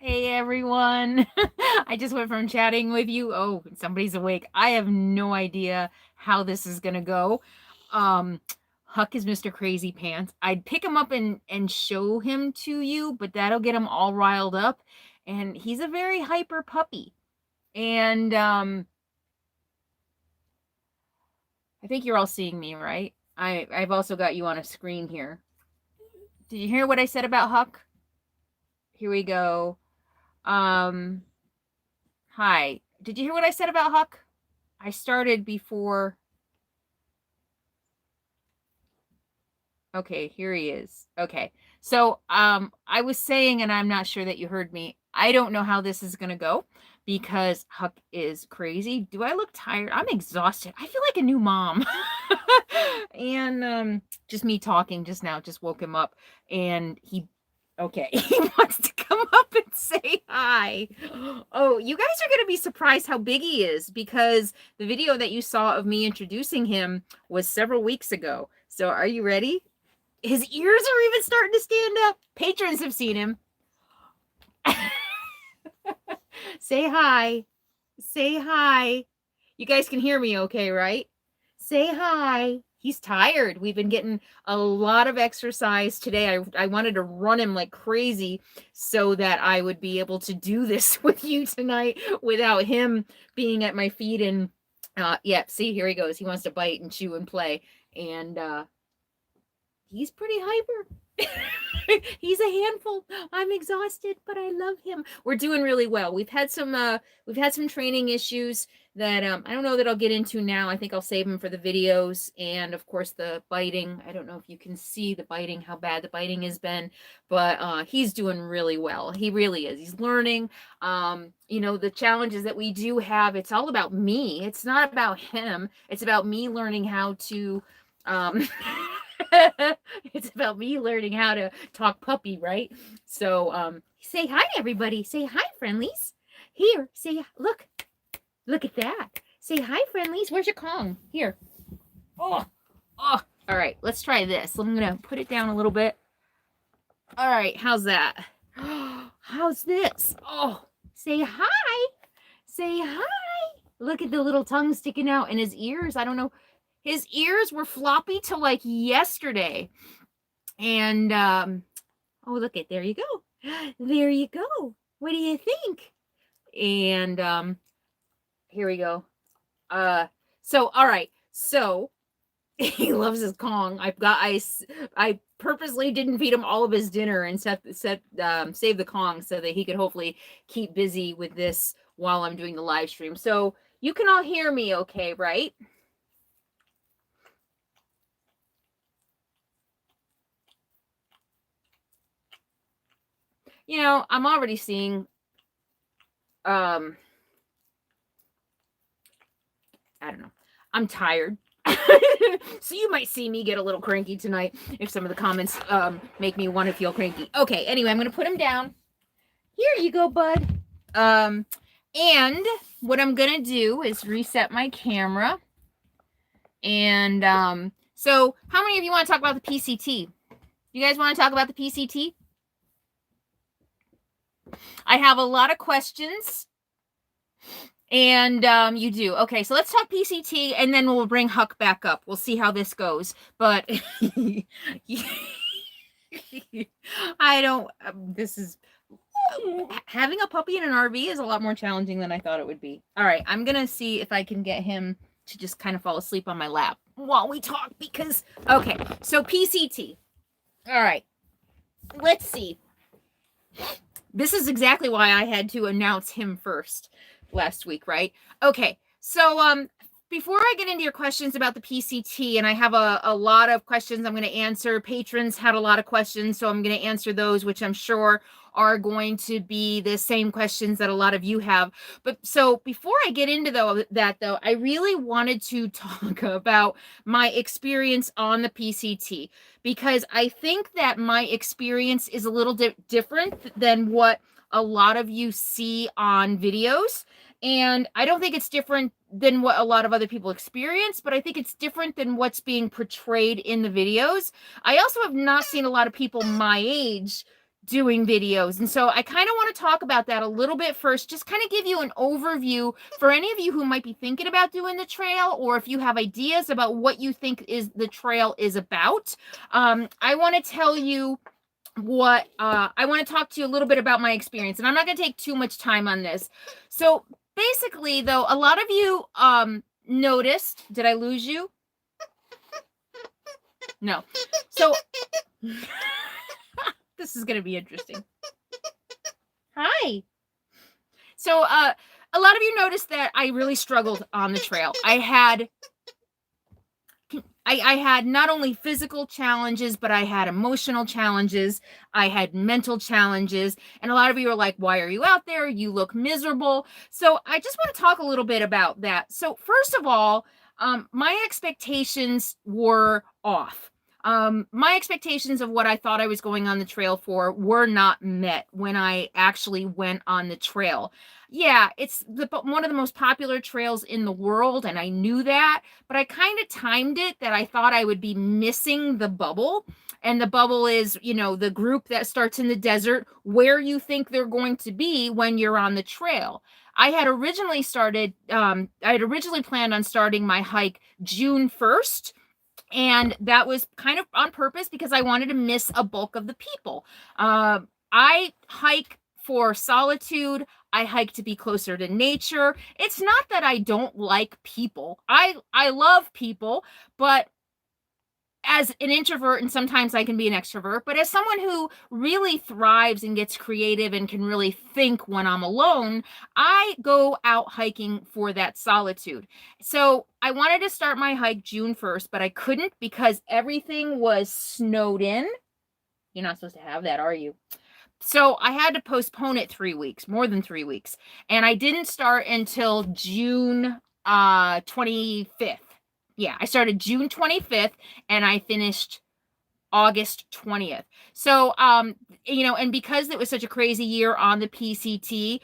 Hey everyone. I just went from chatting with you. Oh, somebody's awake. I have no idea how this is gonna go. Um, Huck is Mr. Crazy Pants. I'd pick him up and show him to you, but that'll get him all riled up. And he's a very hyper puppy. And I think you're all seeing me, right? I've also got you on a screen here. Did you hear what I said about Huck? Here we go. Hi. Did you hear what I said about Huck? I started before. Okay, here he is. Okay. So, I was saying, and I'm not sure that you heard me. I don't know how this is going to go because Huck is crazy. Do I look tired? I'm exhausted. I feel like a new mom. And just me talking just now just woke him up, and okay, he wants to come up and say hi. Oh, you guys are going to be surprised how big he is because the video that you saw of me introducing him was several weeks ago. So are you ready? His ears are even starting to stand up. Patrons have seen him. Say hi. Say hi. You guys can hear me okay, right? Say hi. He's tired. We've been getting a lot of exercise today. I wanted to run him like crazy so that I would be able to do this with you tonight without him being at my feet. And yeah, see, here he goes. He wants to bite and chew and play. And he's pretty hyper. He's a handful. I'm exhausted, but I love him. We're doing really well. We've had some training issues that I don't know that I'll get into now. I think I'll save them for the videos, and of course the biting. I don't know if you can see the biting, how bad the biting has been, but he's doing really well. He really is. He's learning. You know, the challenges that we do have, it's all about me. It's not about him. It's about me learning how to it's about me learning how to talk puppy, right? So say hi to everybody. Say hi, friendlies. Here, say look at that. Say hi, friendlies. Where's your Kong? Here. Oh. All right, let's try this. I'm gonna put it down a little bit. All right, how's that? How's this? Oh, say hi. Say hi. Look at the little tongue sticking out in his ears. I don't know. His ears were floppy till like yesterday. And oh, look at, there you go. There you go. What do you think? And here we go. So all right. So he loves his Kong. I purposely didn't feed him all of his dinner and save the Kong so that he could hopefully keep busy with this while I'm doing the live stream. So you can all hear me okay, right? You know, I'm already seeing, I don't know. I'm tired. So you might see me get a little cranky tonight if some of the comments make me want to feel cranky. Okay, anyway, I'm going to put him down. Here you go, bud. And what I'm going to do is reset my camera. And so how many of you want to talk about the PCT? You guys want to talk about the PCT? I have a lot of questions, and you do. Okay, so let's talk PCT, and then we'll bring Huck back up. We'll see how this goes. But I don't. This is having a puppy in an RV is a lot more challenging than I thought it would be. All right, I'm gonna see if I can get him to just kind of fall asleep on my lap while we talk because okay. So PCT. All right, let's see. This is exactly why I had to announce him first last week, right? Okay, so before I get into your questions about the PCT, and I have a lot of questions I'm going to answer. Patrons had a lot of questions, so I'm going to answer those, which I'm sure are going to be the same questions that a lot of you have. But so before I get into that, I really wanted to talk about my experience on the PCT, because I think that my experience is a little different than what a lot of you see on videos. And I don't think it's different than what a lot of other people experience, but I think it's different than what's being portrayed in the videos. I also have not seen a lot of people my age doing videos. And so I kind of want to talk about that a little bit first, just kind of give you an overview for any of you who might be thinking about doing the trail, or if you have ideas about what you think is the trail is about. I want to tell you what I want to talk to you a little bit about my experience, and I'm not going to take too much time on this. So basically, though, a lot of you noticed, did I lose you? No. So this is going to be interesting. Hi. So a lot of you noticed that I really struggled on the trail. I had not only physical challenges, but I had emotional challenges. I had mental challenges. And a lot of you are like, why are you out there? You look miserable. So I just want to talk a little bit about that. So first of all, my expectations were off. My expectations of what I thought I was going on the trail for were not met when I actually went on the trail. Yeah, it's one of the most popular trails in the world, and I knew that, but I kind of timed it that I thought I would be missing the bubble. And the bubble is, you know, the group that starts in the desert where you think they're going to be when you're on the trail. I had originally planned on starting my hike June 1st. And that was kind of on purpose because I wanted to miss a bulk of the people. I hike for solitude. I hike to be closer to nature. It's not that I don't like people. I love people, but as an introvert, and sometimes I can be an extrovert, but as someone who really thrives and gets creative and can really think when I'm alone, I go out hiking for that solitude. So I wanted to start my hike June 1st, but I couldn't because everything was snowed in. You're not supposed to have that, are you? So I had to postpone it 3 weeks, more than 3 weeks. And I didn't start until June 25th. Yeah, I started June 25th and I finished August 20th. So, you know, and because it was such a crazy year on the PCT,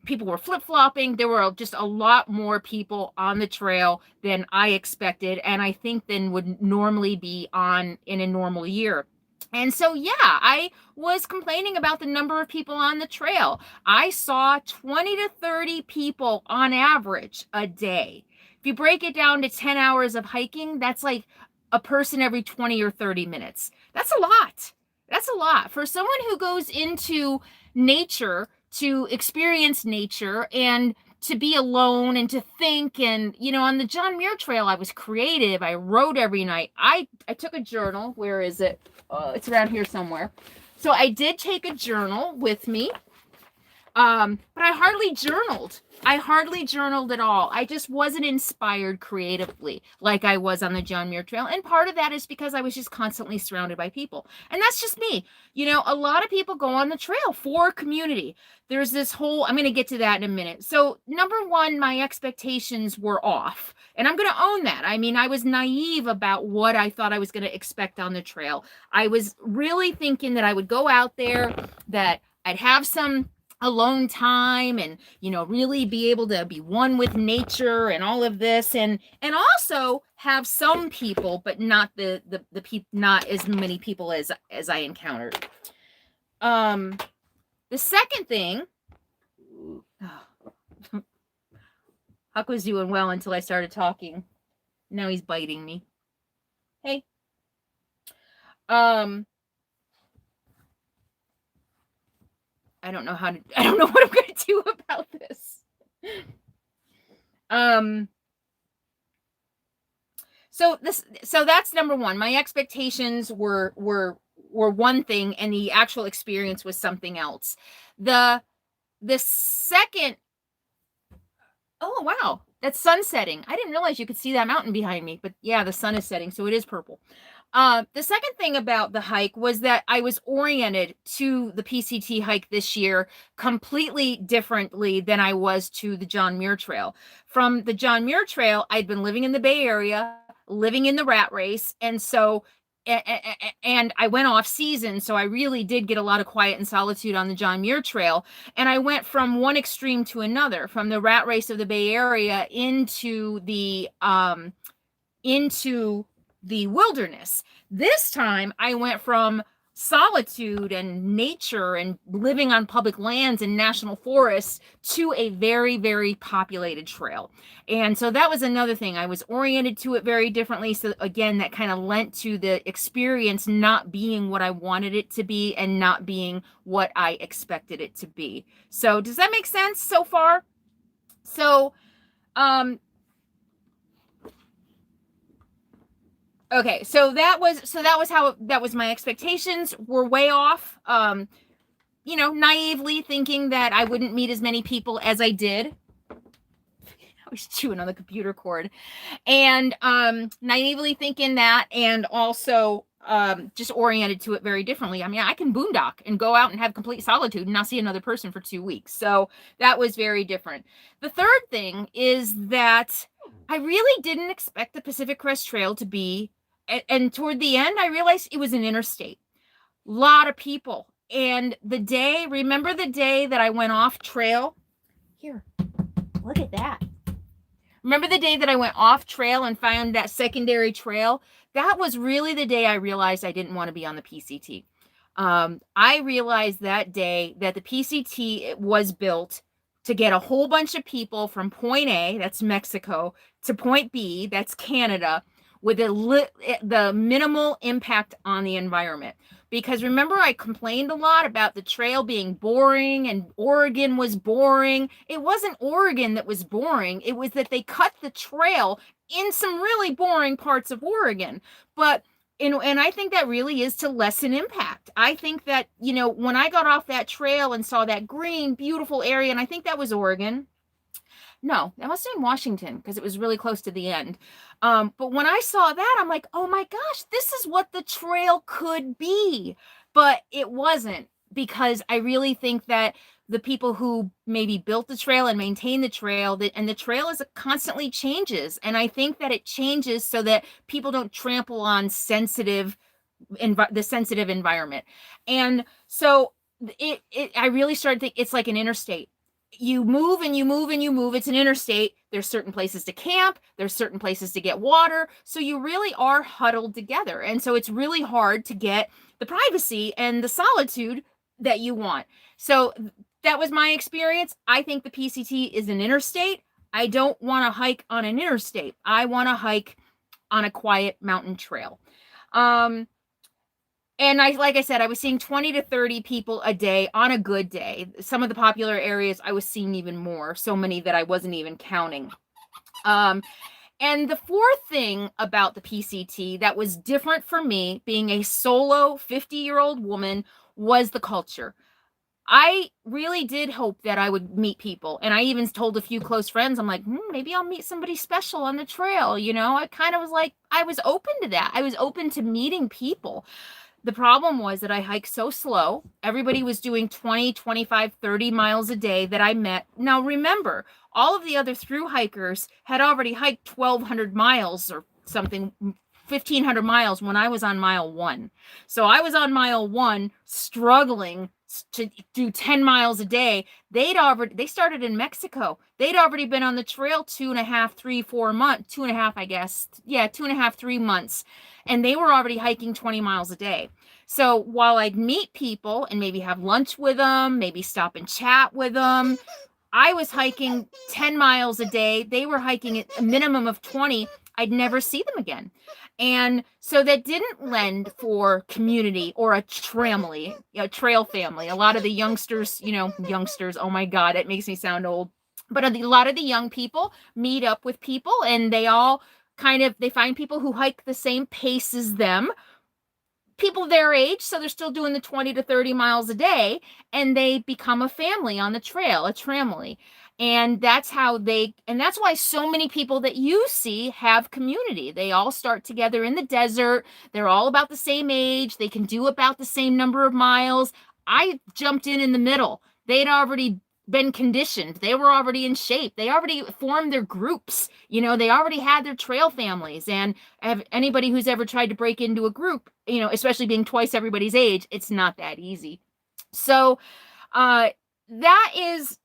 people were flip-flopping. There were just a lot more people on the trail than I expected, and I think than would normally be on in a normal year. And so, yeah, I was complaining about the number of people on the trail. I saw 20 to 30 people on average a day. If you break it down to 10 hours of hiking, that's like a person every 20 or 30 minutes. That's a lot. That's a lot for someone who goes into nature to experience nature and to be alone and to think. And, you know, on the John Muir Trail, I was creative. I wrote every night. I took a journal. Where is it? It's around here somewhere. So I did take a journal with me. But I hardly journaled. I hardly journaled at all. I just wasn't inspired creatively like I was on the John Muir Trail. And part of that is because I was just constantly surrounded by people. And that's just me. You know, a lot of people go on the trail for community. There's this whole, I'm going to get to that in a minute. So number one, my expectations were off. And I'm going to own that. I mean, I was naive about what I thought I was going to expect on the trail. I was really thinking that I would go out there, that I'd have some alone time and, you know, really be able to be one with nature and all of this, and also have some people, but not the people, not as many people as I encountered. The second thing, Huck was doing well until I started talking. Now he's biting me. Hey. I don't know what I'm going to do about this. So that's number one. My expectations were one thing and the actual experience was something else. The second, oh wow, that's sun setting. I didn't realize you could see that mountain behind me, but yeah, the sun is setting, so it is purple. The second thing about the hike was that I was oriented to the PCT hike this year completely differently than I was to the John Muir Trail. From the John Muir Trail, I'd been living in the Bay Area, living in the rat race, and so and I went off season, so I really did get a lot of quiet and solitude on the John Muir Trail. And I went from one extreme to another, from the rat race of the Bay Area into the wilderness. This time I went from solitude and nature and living on public lands and national forests to a very, very populated trail. And so that was another thing. I was oriented to it very differently. So again, that kind of lent to the experience not being what I wanted it to be and not being what I expected it to be. So does that make sense so far? So, okay, so that was my expectations were way off. Naively thinking that I wouldn't meet as many people as I did. I was chewing on the computer cord. And naively thinking that, and also just oriented to it very differently. I mean, I can boondock and go out and have complete solitude and not see another person for 2 weeks. So that was very different. The third thing is that I really didn't expect the Pacific Crest Trail to be, and toward the end, I realized it was an interstate. A lot of people. And remember the day that I went off trail? Here, look at that. Remember the day that I went off trail and found that secondary trail? That was really the day I realized I didn't want to be on the PCT. I realized that day that the PCT was built to get a whole bunch of people from point A, that's Mexico, to point B, that's Canada, with the minimal impact on the environment. Because remember, I complained a lot about the trail being boring and Oregon was boring. It wasn't Oregon that was boring. It was that they cut the trail in some really boring parts of Oregon. But, and I think that really is to lessen impact. I think that, when I got off that trail and saw that green, beautiful area, and I think that was Oregon. No, that must have been Washington because it was really close to the end. But when I saw that, I'm like, oh my gosh, this is what the trail could be. But it wasn't, because I really think that the people who maybe built the trail and maintain the trail, and the trail constantly changes. And I think that it changes so that people don't trample on the sensitive environment. And so I really started thinking it's like an interstate. You move and you move and you move. It's an interstate. There's certain places to camp. There's certain places to get water. So you really are huddled together. And so it's really hard to get the privacy and the solitude that you want. So that was my experience. I think the PCT is an interstate. I don't want to hike on an interstate. I want to hike on a quiet mountain trail. And like I said, I was seeing 20 to 30 people a day on a good day. Some of the popular areas I was seeing even more, so many that I wasn't even counting. And the fourth thing about the PCT that was different for me, being a solo 50-year-old woman, was the culture. I really did hope that I would meet people. And I even told a few close friends, I'm like, maybe I'll meet somebody special on the trail. I kind of was like, I was open to that. I was open to meeting people. The problem was that I hiked so slow. Everybody was doing 20, 25, 30 miles a day that I met. Now, remember, all of the other thru hikers had already hiked 1,200 miles or something, 1,500 miles when I was on mile 1. So I was on mile 1 struggling to do 10 miles a day. They started in Mexico. They'd already been on the trail 2.5, 3, 4 months, 2.5, I guess. Yeah, 2.5, 3 months. And they were already hiking 20 miles a day. So while I'd meet people and maybe have lunch with them, maybe stop and chat with them, I was hiking 10 miles a day. They were hiking at a minimum of 20. I'd never see them again. And so that didn't lend for community or a trail family. A lot of the youngsters, oh my God, it makes me sound old. But a lot of the young people meet up with people, and they all they find people who hike the same pace as them, people their age, so they're still doing the 20 to 30 miles a day, and they become a family on the trail, a tramily. And that's why so many people that you see have community. They all start together in the desert. They're all about the same age. They can do about the same number of miles. I jumped in the middle. They'd already been conditioned. They were already in shape. They already formed their groups. They already had their trail families. And anybody who's ever tried to break into a group, especially being twice everybody's age, it's not that easy. So that is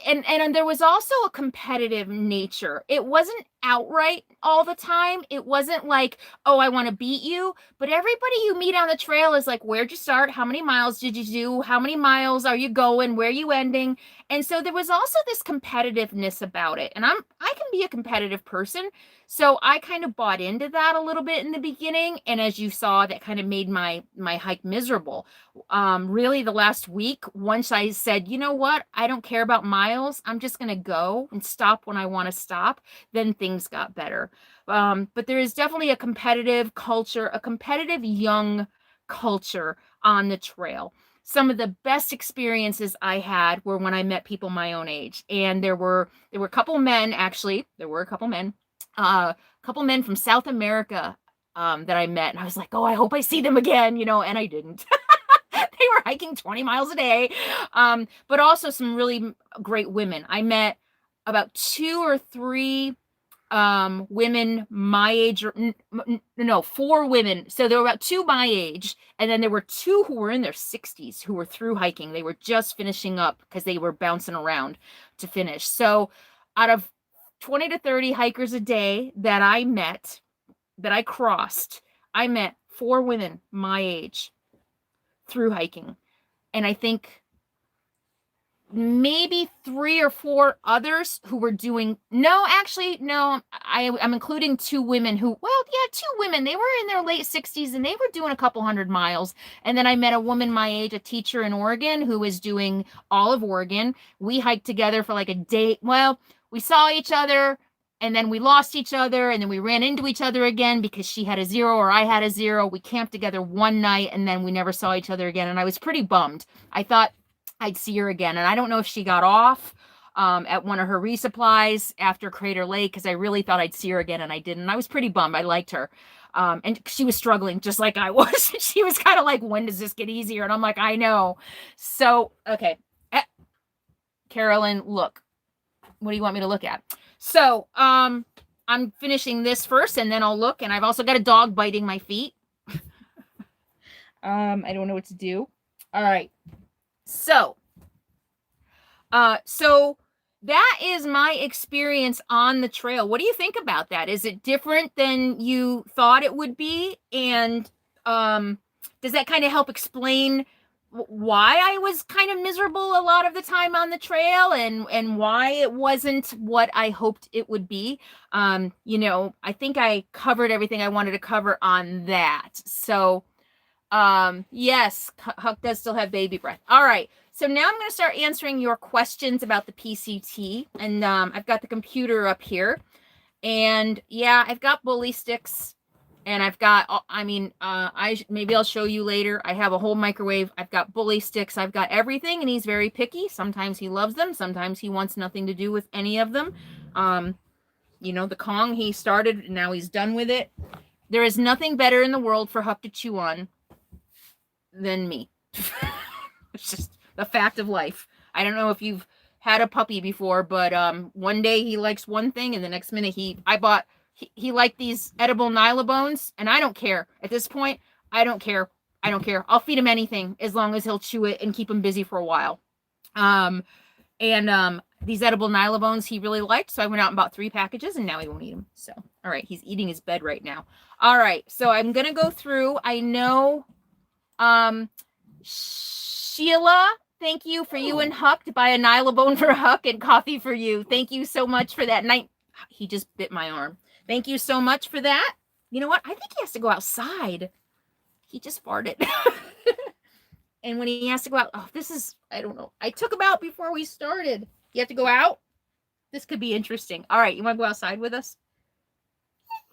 and there was also a competitive nature. It wasn't outright all the time. It wasn't like, oh, I want to beat you. But everybody you meet on the trail is like, where'd you start? How many miles did you do? How many miles are you going? Where are you ending? And so there was also this competitiveness about it. And I can be a competitive person. So I kind of bought into that a little bit in the beginning. And as you saw, that kind of made my hike miserable. Really the last week, once I said, you know what, I don't care about miles, I'm just going to go and stop when I want to stop, then things got better. But there is definitely a competitive culture, a competitive young culture on the trail. Some of the best experiences I had were when I met people my own age. And there were a couple men, actually, a couple men from South America that I met. And I was like, oh, I hope I see them again, and I didn't. They were hiking 20 miles a day. But also some really great women. I met about 2 or 3 women my age, no, 4 women. So there were about 2 my age, and then there were 2 who were in their 60s who were through hiking. They were just finishing up because they were bouncing around to finish. So out of 20 to 30 hikers a day that I met, that I crossed, I met 4 women my age through hiking. And I think maybe 3 or 4 others who were doing, I'm including 2 women 2 women, they were in their late 60s and they were doing a couple hundred miles. And then I met a woman my age, a teacher in Oregon, who was doing all of Oregon. We hiked together for like a day. Well, we saw each other and then we lost each other and then we ran into each other again because she had a 0 or I had a 0. We camped together one night and then we never saw each other again. And I was pretty bummed. I thought I'd see her again. And I don't know if she got off at one of her resupplies after Crater Lake, because I really thought I'd see her again and I didn't. I was pretty bummed. I liked her. And she was struggling just like I was. She was kind of like, when does this get easier? And I'm like, I know. So, okay. Carolyn, look. What do you want me to look at? So, I'm finishing this first and then I'll look. And I've also got a dog biting my feet. I don't know what to do. All right. So that is my experience on the trail. What do you think about that? Is it different than you thought it would be? And does that kind of help explain why I was kind of miserable a lot of the time on the trail and why it wasn't what I hoped it would be? I think I covered everything I wanted to cover on that. So yes, Huck does still have baby breath. All right. So now I'm going to start answering your questions about the PCT. And I've got the computer up here. And yeah, I've got bully sticks. And I've got, maybe I'll show you later. I have a whole microwave. I've got bully sticks. I've got everything. And he's very picky. Sometimes he loves them. Sometimes he wants nothing to do with any of them. The Kong, he started, and now he's done with it. There is nothing better in the world for Huck to chew on than me. It's just the fact of life. I don't know if you've had a puppy before, but one day he likes one thing and the next minute he liked these edible Nylabones, and I don't care. At this point, I don't care. I'll feed him anything as long as he'll chew it and keep him busy for a while. These edible Nylabones he really liked, so I went out and bought 3 packages and now he won't eat them. So, all right, he's eating his bed right now. All right, so I'm going to go through. I know Sheila, thank you for you and Huck to buy a Nylabone for Huck and coffee for you. Thank you so much for that. He just bit my arm. Thank you so much for that. You know what? I think he has to go outside. He just farted. And when he has to go out, I don't know. I took him out before we started. You have to go out? This could be interesting. All right, you want to go outside with us?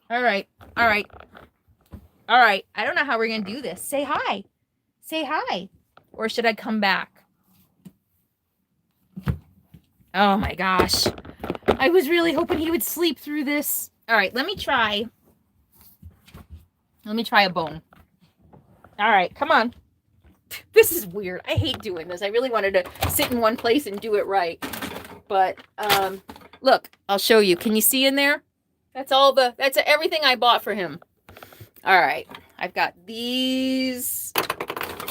All right. I don't know how we're going to do this. Say hi. Or should I come back? Oh my gosh. I was really hoping he would sleep through this. All right, let me try a bone. All right, come on. This is weird. I hate doing this. I really wanted to sit in one place and do it right. But look, I'll show you. Can you see in there? That's everything I bought for him. All right. I've got these.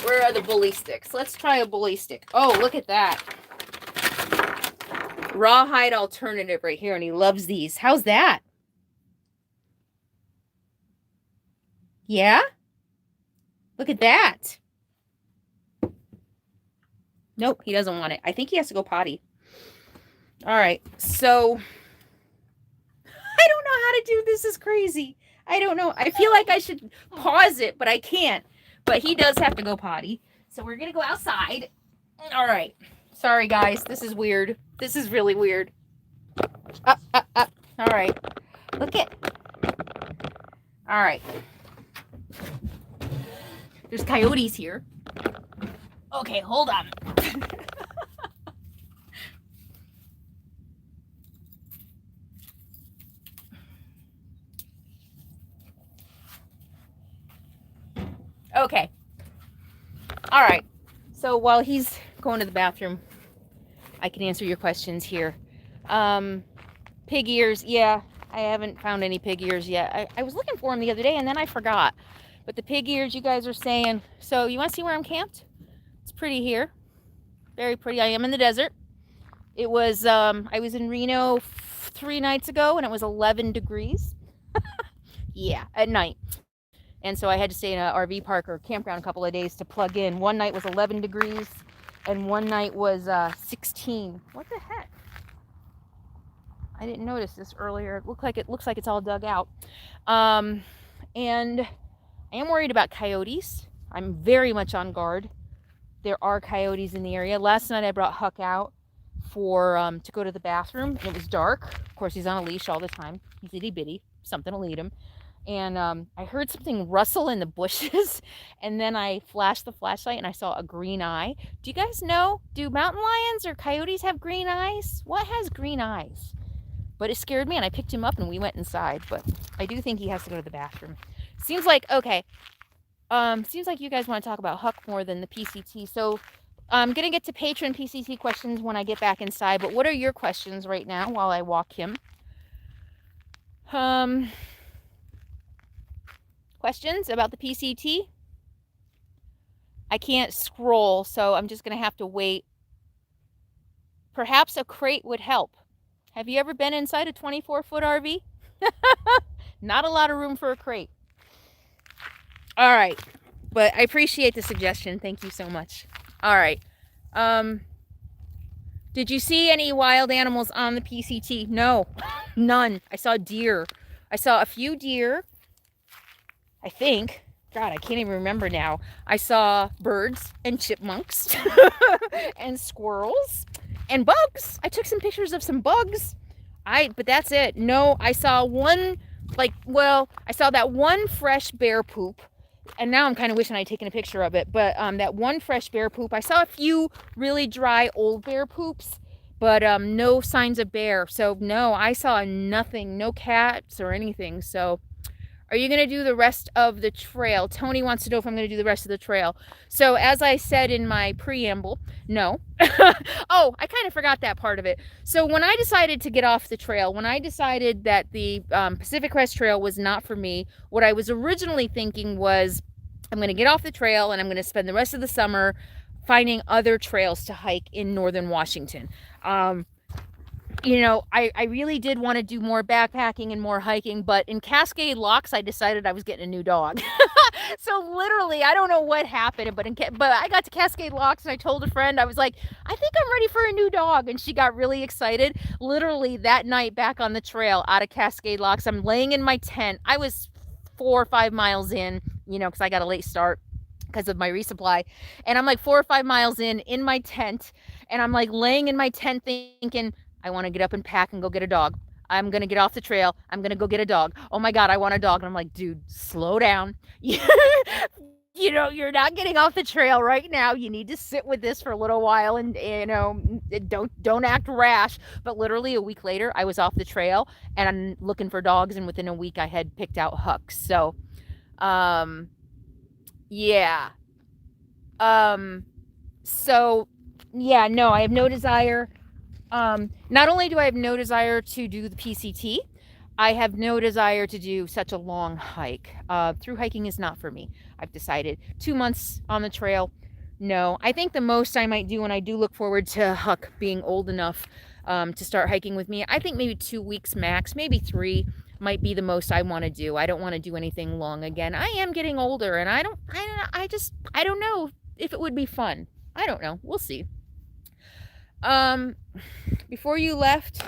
Where are the bully sticks? Let's try a bully stick. Oh, look at that. rawhide alternative right here, and he loves these. How's that? Yeah? Look at that. Nope, he doesn't want it. I think he has to go potty. All right, so I don't know how to do this. Is crazy. I don't know. I feel like I should pause it, but I can't. But he does have to go potty. So we're going to go outside. All right. Sorry, guys. This is weird. This is really weird. Up, up, up. All right. Look it. All right. There's coyotes here. Okay, hold on. Okay. All right. So while he's going to the bathroom, I can answer your questions here. Pig ears. Yeah, I haven't found any pig ears yet. I was looking for them the other day and then I forgot. But the pig ears, you guys are saying. So you want to see where I'm camped? It's pretty here. Very pretty. I am in the desert. It was, I was in Reno 3 nights ago and it was 11 degrees. Yeah, at night. And so I had to stay in an RV park or campground a couple of days to plug in. One night was 11 degrees and one night was 16. What the heck? I didn't notice this earlier. It looks like it's all dug out. And I am worried about coyotes. I'm very much on guard. There are coyotes in the area. Last night I brought Huck out for to go to the bathroom and it was dark. Of course, he's on a leash all the time. He's itty bitty. Something will eat him. And I heard something rustle in the bushes and then I flashed the flashlight and I saw a green eye. Do you guys know, do mountain lions or coyotes have green eyes? What has green eyes? But it scared me and I picked him up and we went inside. But I do think he has to go to the bathroom. Seems like, okay, seems like you guys want to talk about Huck more than the PCT. So I'm going to get to Patron PCT questions when I get back inside. But what are your questions right now while I walk him? Questions about the PCT? I can't scroll, so I'm just going to have to wait. Perhaps a crate would help. Have you ever been inside a 24-foot RV? Not a lot of room for a crate. All right, but I appreciate the suggestion. Thank you so much. All right. Did you see any wild animals on the PCT? No, none. I saw deer. I saw a few deer. I think, God, I can't even remember now. I saw birds and chipmunks and squirrels and bugs. I took some pictures of some bugs. But that's it. No, I saw one, I saw that one fresh bear poop. And now I'm kind of wishing I'd taken a picture of it. But that one fresh bear poop. I saw a few really dry old bear poops, but no signs of bear. So no, I saw nothing, no cats or anything. So are you going to do the rest of the trail? Tony wants to know if I'm going to do the rest of the trail. So as I said in my preamble, no. Oh, I kind of forgot that part of it. So when I decided to get off the trail, when I decided that the Pacific Crest Trail was not for me, what I was originally thinking was I'm going to get off the trail and I'm going to spend the rest of the summer finding other trails to hike in northern Washington. You know, I really did want to do more backpacking and more hiking, but in Cascade Locks, I decided I was getting a new dog. So literally, I don't know what happened, but I got to Cascade Locks and I told a friend, I was like, I think I'm ready for a new dog. And she got really excited. Literally that night back on the trail out of Cascade Locks, I'm laying in my tent. I was 4 or 5 miles in, you know, because I got a late start because of my resupply. And I'm like 4 or 5 miles in my tent. And I'm like laying in my tent thinking, I want to get up and pack and go get a dog. I'm going to get off the trail. I'm going to go get a dog. Oh my God, I want a dog. And I'm like, dude, slow down. You know, you're not getting off the trail right now. You need to sit with this for a little while and, you know, don't act rash. But literally a week later, I was off the trail and I'm looking for dogs. And within a week, I had picked out Huck. So, yeah. So, yeah, no, I have no desire. Not only do I have no desire to do the PCT, I have no desire to do such a long hike. Through hiking is not for me. I've decided 2 months on the trail. No, I think the most I might do, and I do look forward to Huck being old enough to start hiking with me. I think maybe 2 weeks max, maybe 3 might be the most I want to do. I don't want to do anything long again. I am getting older, and I don't know if it would be fun. I don't know. We'll see. Before you left,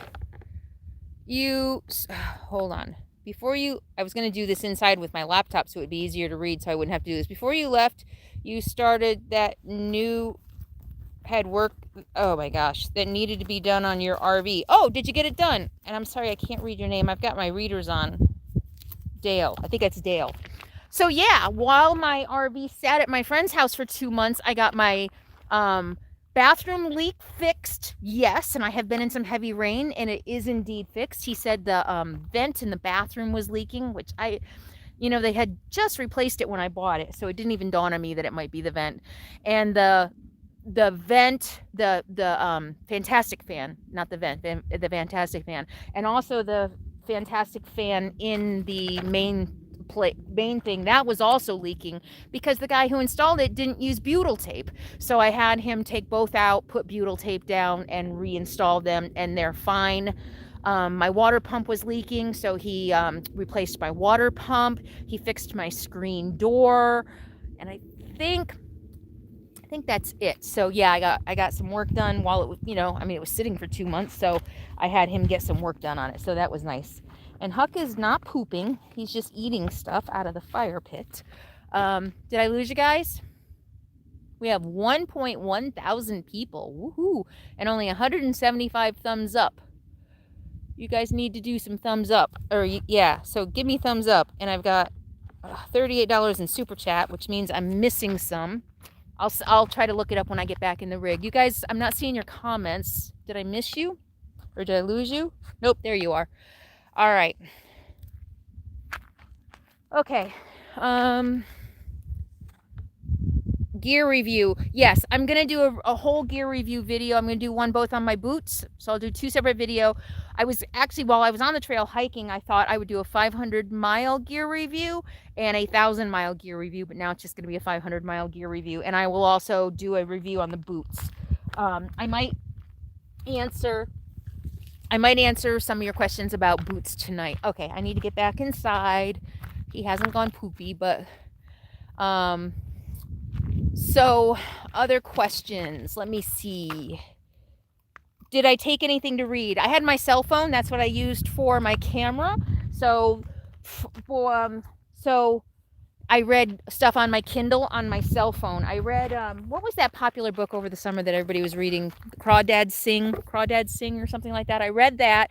hold on. I was going to do this inside with my laptop so it would be easier to read so I wouldn't have to do this. Before you left, you started that had work, oh my gosh, that needed to be done on your RV. Oh, did you get it done? And I'm sorry, I can't read your name. I've got my readers on. Dale. I think it's Dale. So yeah, while my RV sat at my friend's house for 2 months, I got my bathroom leak fixed. Yes, and I have been in some heavy rain, and it is indeed fixed. He said the vent in the bathroom was leaking, which they had just replaced it when I bought it, so it didn't even dawn on me that it might be the vent. And the vent, the Fantastic fan, not the vent, the Fantastic fan, and also the Fantastic fan in the main thing, that was also leaking because the guy who installed it didn't use butyl tape. So I had him take both out, put butyl tape down, and reinstall them, and they're fine. My water pump was leaking, so he replaced my water pump. He fixed my screen door, and I think that's it. So yeah, I got some work done while it was, it was sitting for 2 months, so I had him get some work done on it. So that was nice. And Huck is not pooping. He's just eating stuff out of the fire pit. Did I lose you guys? We have 1.1 thousand people. Woohoo! And only 175 thumbs up. You guys need to do some thumbs up. Yeah, so give me thumbs up. And I've got $38 in super chat, which means I'm missing some. I'll try to look it up when I get back in the rig. You guys, I'm not seeing your comments. Did I miss you? Or did I lose you? Nope, there you are. All right. Okay. Gear review. Yes, I'm going to do a whole gear review video. I'm going to do one both on my boots. So I'll do 2 separate videos. While I was on the trail hiking, I thought I would do a 500-mile gear review and a 1,000-mile gear review, but now it's just going to be a 500-mile gear review. And I will also do a review on the boots. I might answer some of your questions about boots tonight. Okay, I need to get back inside. He hasn't gone poopy, but so other questions. Let me see. Did I take anything to read? I had my cell phone. That's what I used for my camera. So I read stuff on my Kindle on my cell phone. I read, what was that popular book over the summer that everybody was reading? Crawdads Sing or something like that. I read that.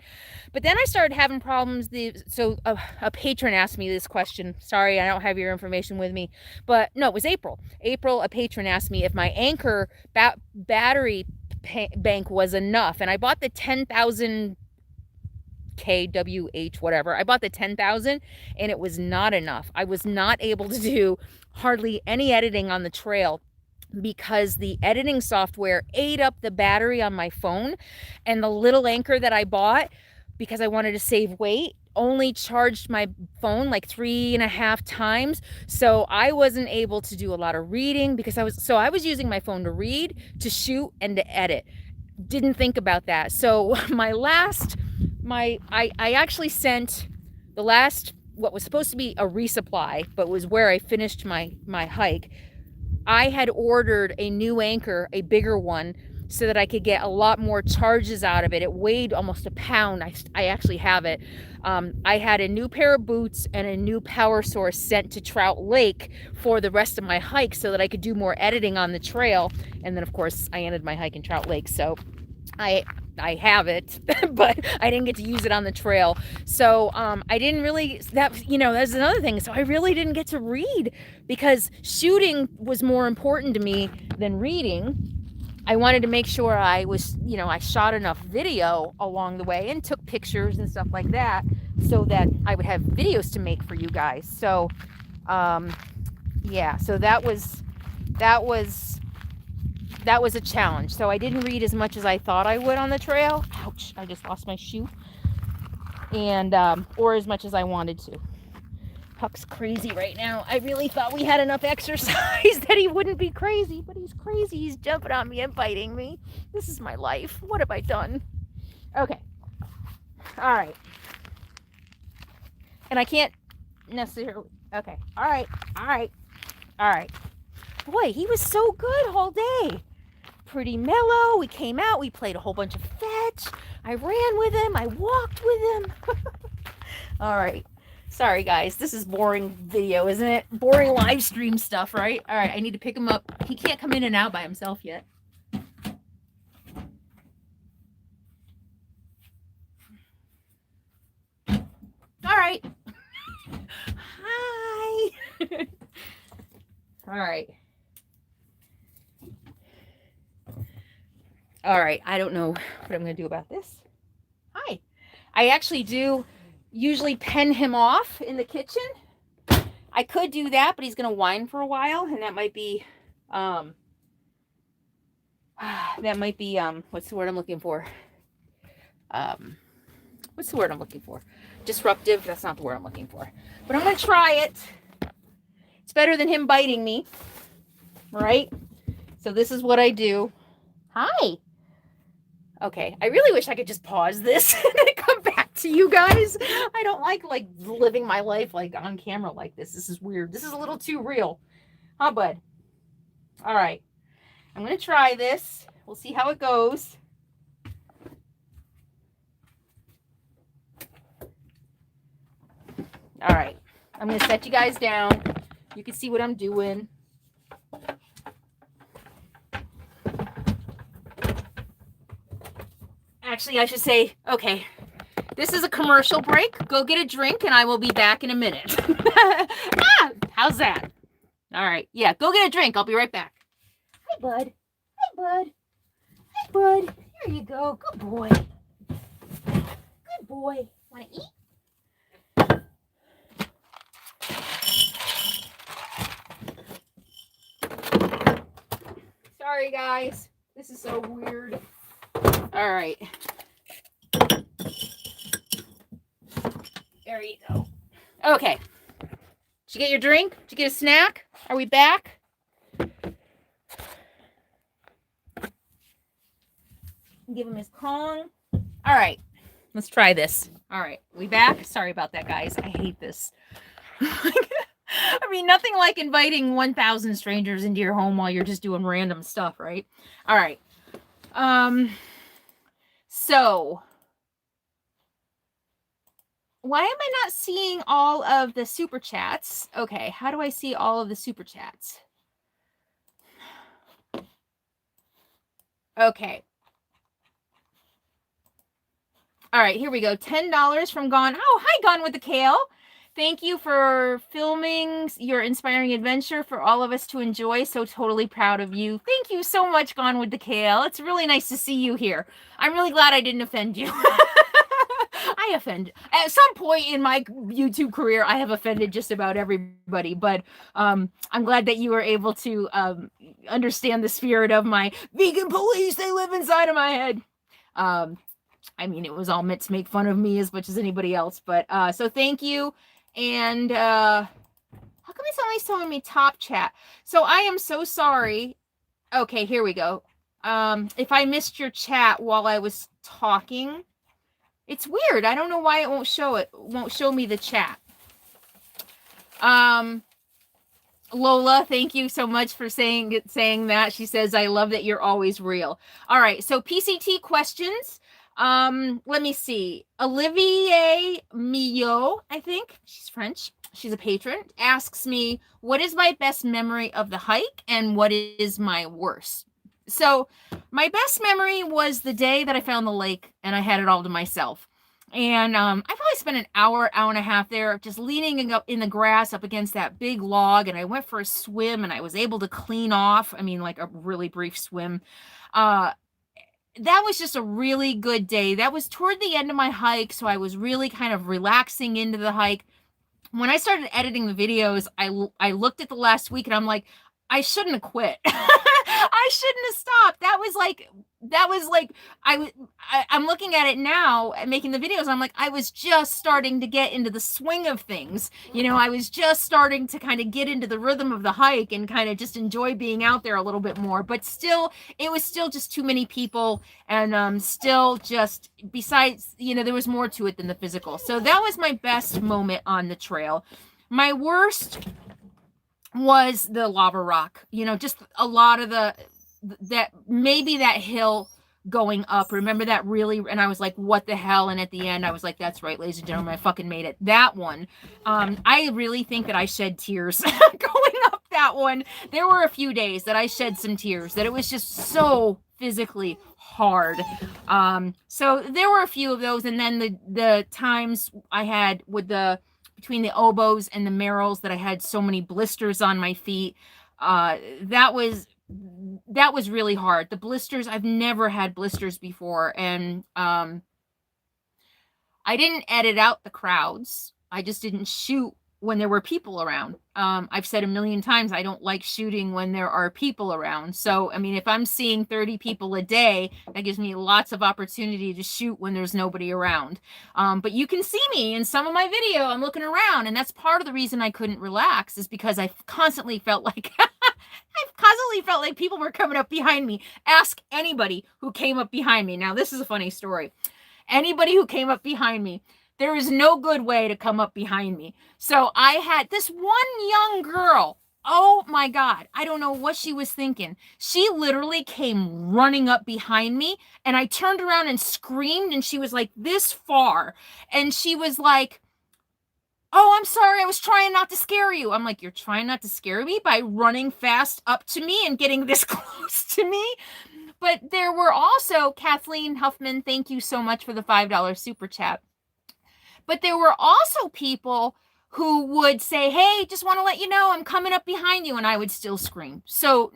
But then I started having problems. So a patron asked me this question. Sorry, I don't have your information with me. But no, it was April. A patron asked me if my Anchor battery bank was enough. And I bought the 10,000 KWH whatever. I bought the 10,000 and it was not enough. I was not able to do hardly any editing on the trail because the editing software ate up the battery on my phone, and the little Anchor that I bought because I wanted to save weight only charged my phone like 3.5 times. So I wasn't able to do a lot of reading because I was using my phone to read, to shoot, and to edit. Didn't think about that. So I actually sent the last, what was supposed to be a resupply, but was where I finished my hike. I had ordered a new Anchor, a bigger one, so that I could get a lot more charges out of it. It weighed almost a pound. I actually have it. I had a new pair of boots and a new power source sent to Trout Lake for the rest of my hike so that I could do more editing on the trail. And then, of course, I ended my hike in Trout Lake. So I have it, but I didn't get to use it on the trail. So I didn't really, that's another thing. So I really didn't get to read because shooting was more important to me than reading. I wanted to make sure I was, I shot enough video along the way and took pictures and stuff like that so that I would have videos to make for you guys. So, yeah, so that was a challenge. So I didn't read as much as I thought I would on the trail. Ouch, I just lost my shoe. And, or as much as I wanted to. Huck's crazy right now. I really thought we had enough exercise that he wouldn't be crazy, but he's crazy. He's jumping on me and biting me. This is my life. What have I done? Okay. All right. And I can't necessarily. Okay. All right. All right. All right. Boy, he was so good all day. Pretty mellow. We came out. We played a whole bunch of fetch. I ran with him. I walked with him. All right. Sorry, guys. This is boring video, isn't it? Boring live stream stuff, right? All right. I need to pick him up. He can't come in and out by himself yet. All right. Hi. All right. All right. I don't know what I'm going to do about this. Hi. I actually do usually pen him off in the kitchen. I could do that, but he's going to whine for a while, and that might be, what's the word I'm looking for? What's the word I'm looking for? Disruptive. That's not the word I'm looking for. But I'm going to try it. It's better than him biting me. Right? So this is what I do. Hi. Okay. I really wish I could just pause this and then come back to you guys. I don't like living my life like on camera like this. This is weird. This is a little too real. Huh, bud? All right. I'm going to try this. We'll see how it goes. All right, I'm going to set you guys down. You can see what I'm doing. Actually, I should say, okay, this is a commercial break. Go get a drink, and I will be back in a minute. How's that? All right, yeah, go get a drink. I'll be right back. Hi, bud. Hi, bud. Hi, bud. Here you go. Good boy. Good boy. Want to eat? Sorry, guys. This is so weird. All right. There you go. Okay. Did you get your drink? Did you get a snack? Are we back? Give him his Kong. All right. Let's try this. All right. We back? Sorry about that, guys. I hate this. I mean, nothing like inviting 1,000 strangers into your home while you're just doing random stuff, right? All right. So why am I not seeing all of the super chats? Okay, how do I see all of the super chats? Okay. All right, here we go. $10 from Gone. Oh, hi, Gone with the Kale. Thank you for filming your inspiring adventure for all of us to enjoy. So totally proud of you. Thank you so much, Gone with the Kale. It's really nice to see you here. I'm really glad I didn't offend you. I offend. At some point in my YouTube career, I have offended just about everybody. But I'm glad that you were able to understand the spirit of my vegan police. They live inside of my head. I mean, it was all meant to make fun of me as much as anybody else. But so thank you. And how come it's only showing me top chat? So I am so sorry. Okay, here we go. If I missed your chat while I was talking, it's weird. I don't know why it won't show it. Won't show me the chat. Lola, thank you so much for saying that. She says, I love that you're always real. All right, so PCT questions. Let me see. Olivier Millot, I think she's French. She's a patron. Asks me, what is my best memory of the hike and what is my worst? So my best memory was the day that I found the lake and I had it all to myself. And I probably spent an hour and a half there just leaning up in the grass up against that big log. And I went for a swim and I was able to clean off. I mean, like a really brief swim. That was just a really good day. That was toward the end of my hike, so I was really kind of relaxing into the hike. When I started editing the videos, I looked at the last week and I'm like, I shouldn't have quit. I shouldn't have stopped. that was like, I'm looking at it now and making the videos. I'm like, I was just starting to get into the swing of things. You know, I was just starting to kind of get into the rhythm of the hike and kind of just enjoy being out there a little bit more. But still, it was still just too many people. And still just, besides, you know, there was more to it than the physical. So that was my best moment on the trail. My worst was the lava rock, you know, just a lot of that hill going up. Remember that really, and I was like, what the hell? And at the end, I was like, that's right, ladies and gentlemen, I fucking made it. That one, I really think that I shed tears going up that one. There were a few days that I shed some tears, that it was just so physically hard. So there were a few of those. And then the times I had with between the oboes and the marrows, that I had so many blisters on my feet. That was really hard. The blisters, I've never had blisters before. And I didn't edit out the crowds. I just didn't shoot when there were people around. I've said a million times, I don't like shooting when there are people around. So, I mean, if I'm seeing 30 people a day, that gives me lots of opportunity to shoot when there's nobody around. But you can see me in some of my video, I'm looking around, and that's part of the reason I couldn't relax, is because I constantly felt like people were coming up behind me. Ask anybody who came up behind me. Now, this is a funny story. Anybody who came up behind me, there is no good way to come up behind me. So I had this one young girl. Oh my God. I don't know what she was thinking. She literally came running up behind me, and I turned around and screamed, and she was like this far. And she was like, oh, I'm sorry, I was trying not to scare you. I'm like, you're trying not to scare me by running fast up to me and getting this close to me? But there were also, Kathleen Huffman, thank you so much for the $5 super chat. But there were also people who would say, hey, just want to let you know I'm coming up behind you. And I would still scream. So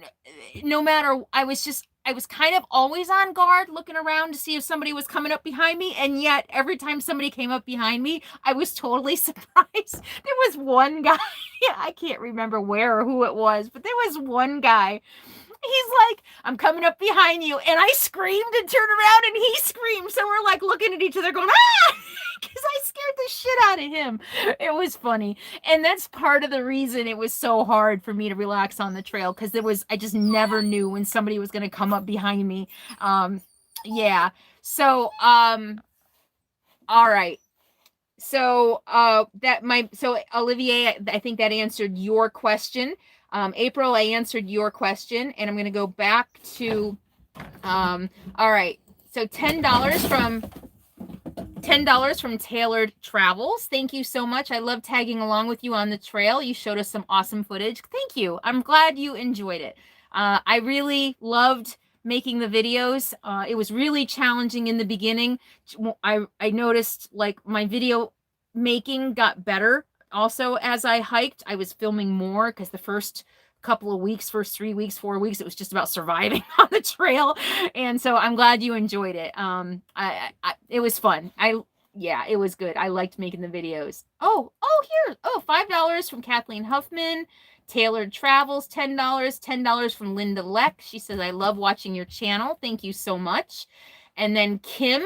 no matter, I was kind of always on guard, looking around to see if somebody was coming up behind me. And yet every time somebody came up behind me, I was totally surprised. There was one guy, I can't remember where or who it was, but there was one guy. He's like, I'm coming up behind you. And I screamed and turned around, and he screamed. So we're like looking at each other going, ah, because I scared the shit out of him. It was funny. And that's part of the reason it was so hard for me to relax on the trail, because I just never knew when somebody was going to come up behind me. Yeah. So, all right. So, Olivier, I think that answered your question. April, I answered your question, and I'm going to go back to, all right. So $10 from Tailored Travels. Thank you so much. I love tagging along with you on the trail. You showed us some awesome footage. Thank you. I'm glad you enjoyed it. I really loved making the videos. It was really challenging in the beginning. I noticed like my video making got better. Also, as I hiked, I was filming more, because the first couple of weeks, first 3 weeks, 4 weeks, it was just about surviving on the trail. And so I'm glad you enjoyed it. It was fun. Yeah, it was good. I liked making the videos. Here. $5 from Kathleen Huffman. Tailored Travels, $10 from Linda Leck. She says, I love watching your channel. Thank you so much. And then Kim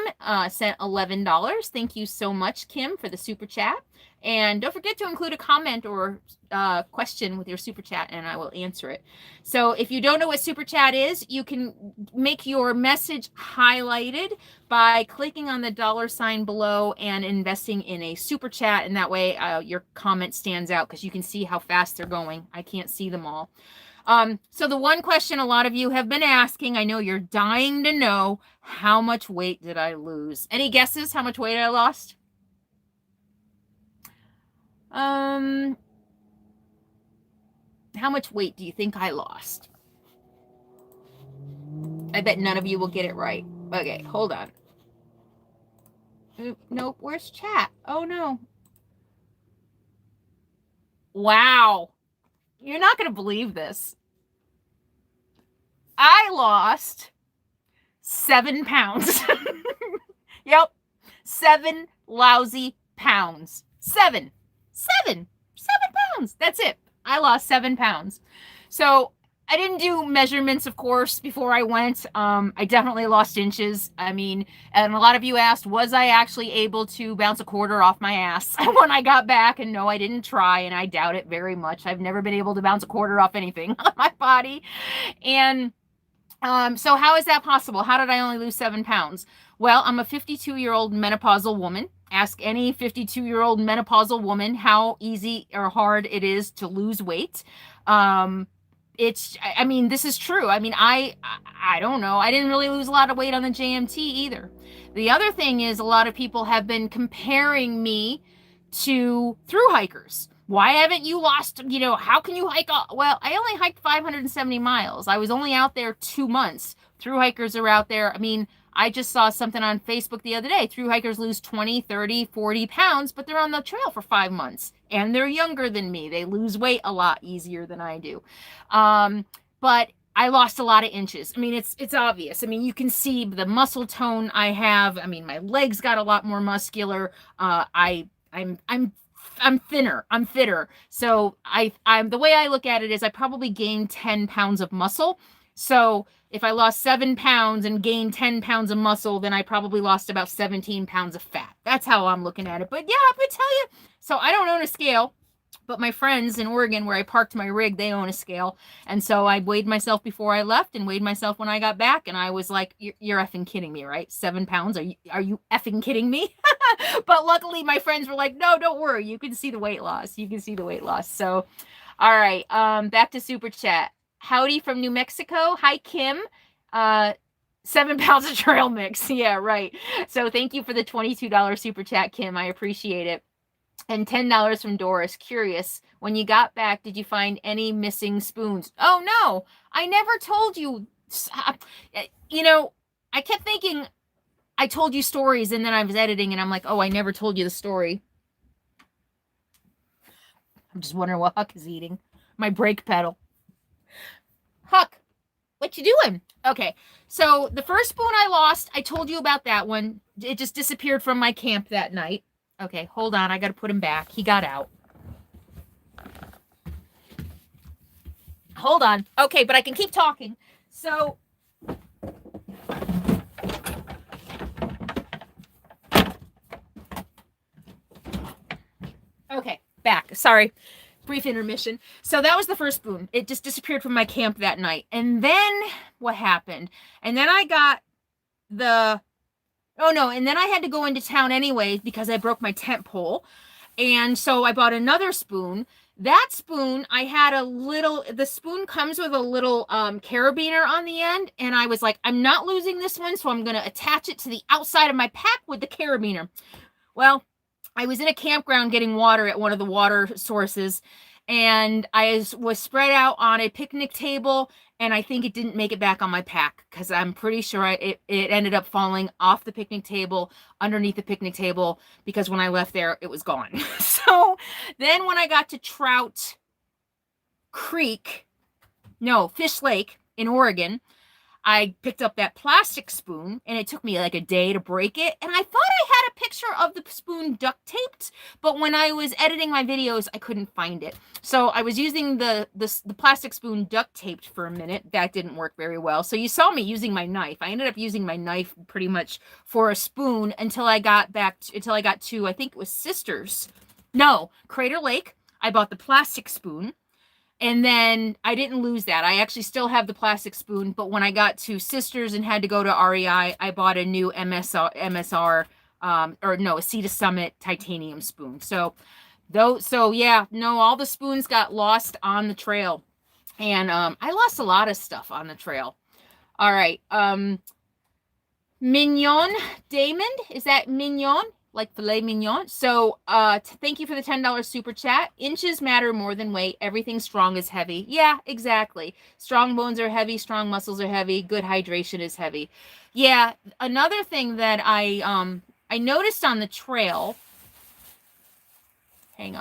sent $11. Thank you so much, Kim, for the super chat. And don't forget to include a comment or question with your super chat, and I will answer it. So if you don't know what super chat is, you can make your message highlighted by clicking on the $ below and investing in a super chat. And that way your comment stands out, because you can see how fast they're going. I can't see them all. So the one question a lot of you have been asking, I know you're dying to know, how much weight did I lose? Any guesses how much weight I lost? How much weight do you think I lost? I bet none of you will get it right. Okay, hold on. Nope, where's chat? Oh no. Wow. You're not going to believe this. I lost 7 pounds. Yep. 7 lousy pounds. 7 pounds. That's it. I lost 7 pounds. So I didn't do measurements, of course, before I went. I definitely lost inches. I mean, and a lot of you asked, was I actually able to bounce a quarter off my ass when I got back? And no, I didn't try, and I doubt it very much. I've never been able to bounce a quarter off anything on my body. And so how is that possible? How did I only lose 7 pounds? Well, I'm a 52-year-old menopausal woman. Ask any 52-year-old menopausal woman how easy or hard it is to lose weight. I mean, this is true. I mean, I don't know. I didn't really lose a lot of weight on the JMT either. The other thing is a lot of people have been comparing me to thru hikers. Why haven't you lost, how can you hike? Well, I only hiked 570 miles. I was only out there 2 months. Thru hikers are out there. I mean, I just saw something on Facebook the other day. Thru hikers lose 20, 30, 40 pounds, but they're on the trail for 5 months. And they're younger than me. They lose weight a lot easier than I do. But I lost a lot of inches. I mean, it's obvious. I mean, you can see the muscle tone I have. I mean, my legs got a lot more muscular. I'm thinner. I'm fitter. So I'm the way I look at it is I probably gained 10 pounds of muscle. So if I lost 7 pounds and gained 10 pounds of muscle, then I probably lost about 17 pounds of fat. That's how I'm looking at it. But yeah, I'm gonna tell you. So I don't own a scale, but my friends in Oregon where I parked my rig, they own a scale. And so I weighed myself before I left and weighed myself when I got back. And I was like, you're effing kidding me, right? 7 pounds? Are you effing kidding me? But luckily my friends were like, no, don't worry. You can see the weight loss. You can see the weight loss. So, all right. Back to Super Chat. Howdy from New Mexico. Hi, Kim. 7 pounds of trail mix. Yeah, right. So thank you for the $22 Super Chat, Kim. I appreciate it. And $10 from Doris. Curious, when you got back, did you find any missing spoons? Oh, no. I never told you. I kept thinking I told you stories, and then I was editing, and I'm like, oh, I never told you the story. I'm just wondering what Huck is eating. My brake pedal. Huck, what you doing? Okay, so the first spoon I lost, I told you about that one. It just disappeared from my camp that night. Okay, hold on. I got to put him back. He got out. Hold on. Okay, but I can keep talking. So, okay, back. Sorry. Brief intermission. So that was the first spoon. It just disappeared from my camp that night. And then what happened? And then I got and then I had to go into town anyway because I broke my tent pole. And so I bought another spoon. That spoon, the spoon comes with a little carabiner on the end. And I was like, I'm not losing this one, so I'm going to attach it to the outside of my pack with the carabiner. Well, I was in a campground getting water at one of the water sources, and I was spread out on a picnic table, and I think it didn't make it back on my pack because I'm pretty sure it ended up falling off the picnic table, underneath the picnic table, because when I left there, it was gone. So then when I got to Fish Lake in Oregon, I picked up that plastic spoon, and it took me like a day to break it. And I thought I had a picture of the spoon duct taped, but when I was editing my videos, I couldn't find it. So I was using the plastic spoon duct taped for a minute. That didn't work very well. So you saw me using my knife. I ended up using my knife pretty much for a spoon until I got to, I think it was Crater Lake. I bought the plastic spoon. And then I didn't lose that. I actually still have the plastic spoon, but when I got to Sisters and had to go to REI, I bought a new a Cedar Summit titanium spoon. So all the spoons got lost on the trail. And I lost a lot of stuff on the trail. All right. Mignon Damon, is that Mignon? Like filet mignon. So thank you for the $10 super chat. Inches matter more than weight. Everything strong is heavy. Yeah, exactly. Strong bones are heavy. Strong muscles are heavy. Good hydration is heavy. Yeah, another thing that I noticed on the trail. Hang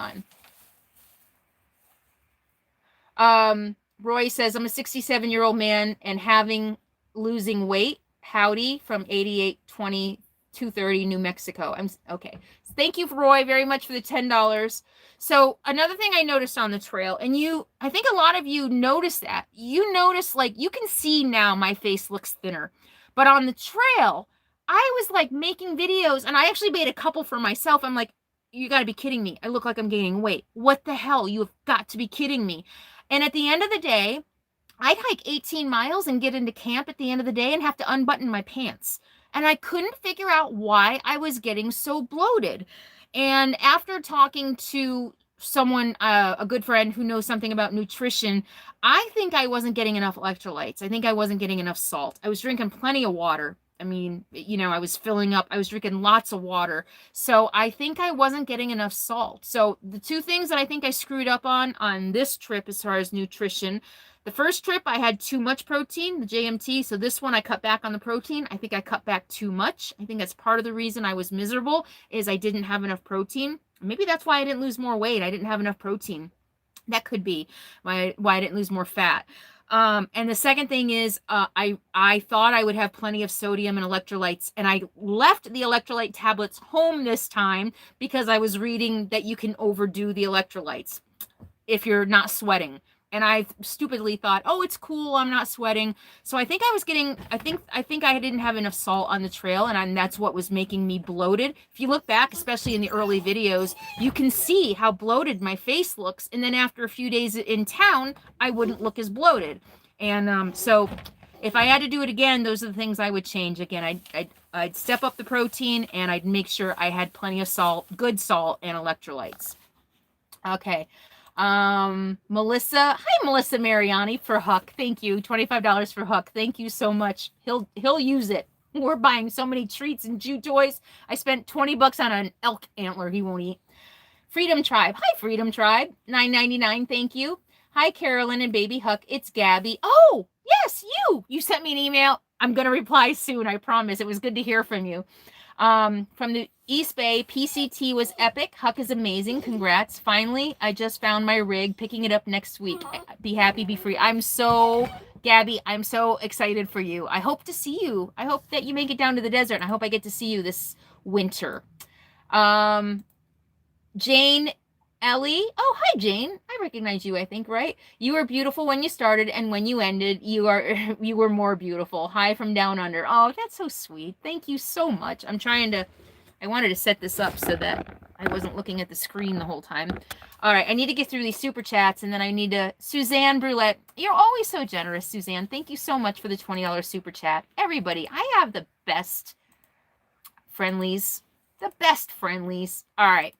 on. Roy says, I'm a 67-year-old man and losing weight. Howdy from 8820 2:30 New Mexico. I'm okay. Thank you, Roy, very much for the $10. So another thing I noticed on the trail, and I think a lot of you noticed that. You notice, like, you can see now my face looks thinner. But on the trail, I was like making videos, and I actually made a couple for myself. I'm like, you got to be kidding me. I look like I'm gaining weight. What the hell? You have got to be kidding me. And at the end of the day, I'd hike 18 miles and get into camp at the end of the day and have to unbutton my pants. And I couldn't figure out why I was getting so bloated. And after talking to someone, a good friend who knows something about nutrition, I think I wasn't getting enough electrolytes. I think I wasn't getting enough salt. I was drinking plenty of water. I mean, you know, I was filling up. I was drinking lots of water. So I think I wasn't getting enough salt. So the two things that I think I screwed up on this trip as far as nutrition, the first trip I had too much protein, the JMT. So this one I cut back on the protein. I think I cut back too much. I think that's part of the reason I was miserable is I didn't have enough protein. Maybe that's why I didn't lose more weight. I didn't have enough protein. That could be why I didn't lose more fat. And the second thing is I thought I would have plenty of sodium and electrolytes, and I left the electrolyte tablets home this time because I was reading that you can overdo the electrolytes if you're not sweating. And I stupidly thought, oh, it's cool, I'm not sweating. So I think I think I didn't have enough salt on the trail, and that's what was making me bloated. If you look back, especially in the early videos, you can see how bloated my face looks. And then after a few days in town, I wouldn't look as bloated. And so if I had to do it again, those are the things I would change. Again, I'd step up the protein, and I'd make sure I had plenty of salt, good salt, and electrolytes. Okay. Melissa, hi Melissa Mariani for Huck. Thank you. $25 for Huck. Thank you so much. He'll use it. We're buying so many treats and chew toys. I spent $20 on an elk antler he won't eat. Freedom Tribe. Hi Freedom Tribe. $9.99. Thank you. Hi Carolyn and baby Huck. It's Gabby. Oh, yes, you sent me an email. I'm going to reply soon. I promise. It was good to hear from you. From the East Bay, PCT was epic. Huck is amazing. Congrats. Finally, I just found my rig. Picking it up next week. Be happy, be free. Gabby, I'm so excited for you. I hope to see you. I hope that you make it down to the desert, and I hope I get to see you this winter. Jane Ellie. Oh, hi, Jane. I recognize you, I think, right? You were beautiful when you started, and when you ended, you were more beautiful. Hi from down under. Oh, that's so sweet. Thank you so much. I wanted to set this up so that I wasn't looking at the screen the whole time. All right, I need to get through these super chats, and then I need to... Suzanne Brulette. You're always so generous, Suzanne. Thank you so much for the $20 super chat. Everybody, I have the best friendlies. The best friendlies. All right.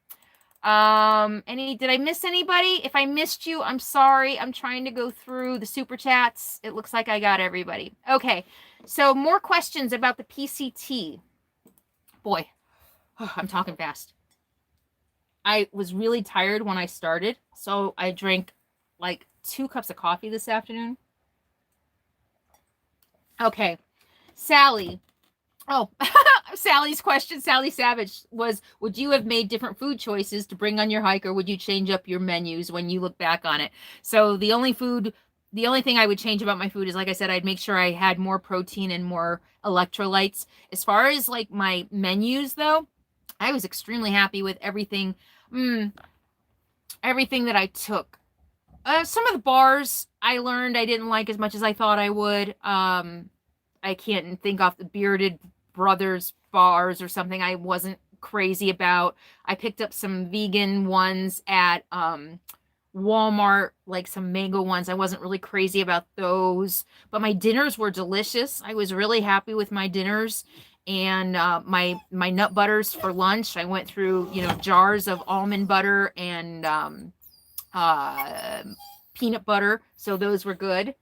Did I miss anybody? If I missed you, I'm sorry. I'm trying to go through the super chats. It looks like I got everybody. Okay. So more questions about the PCT. Boy, I'm talking fast. I was really tired when I started, so I drank like 2 cups of coffee this afternoon. Okay. Sally. Oh, Sally's question, Sally Savage, was, would you have made different food choices to bring on your hike, or would you change up your menus when you look back on it? So the only thing I would change about my food is, like I said, I'd make sure I had more protein and more electrolytes. As far as like my menus, though, I was extremely happy with everything, everything that I took. Some of the bars I learned I didn't like as much as I thought I would. I can't think off the Bearded Brothers bars or something I wasn't crazy about. I picked up some vegan ones at Walmart, like some mango ones. I wasn't really crazy about those, but my dinners were delicious. I was really happy with my dinners. And my nut butters for lunch, I went through, jars of almond butter and peanut butter, so those were good.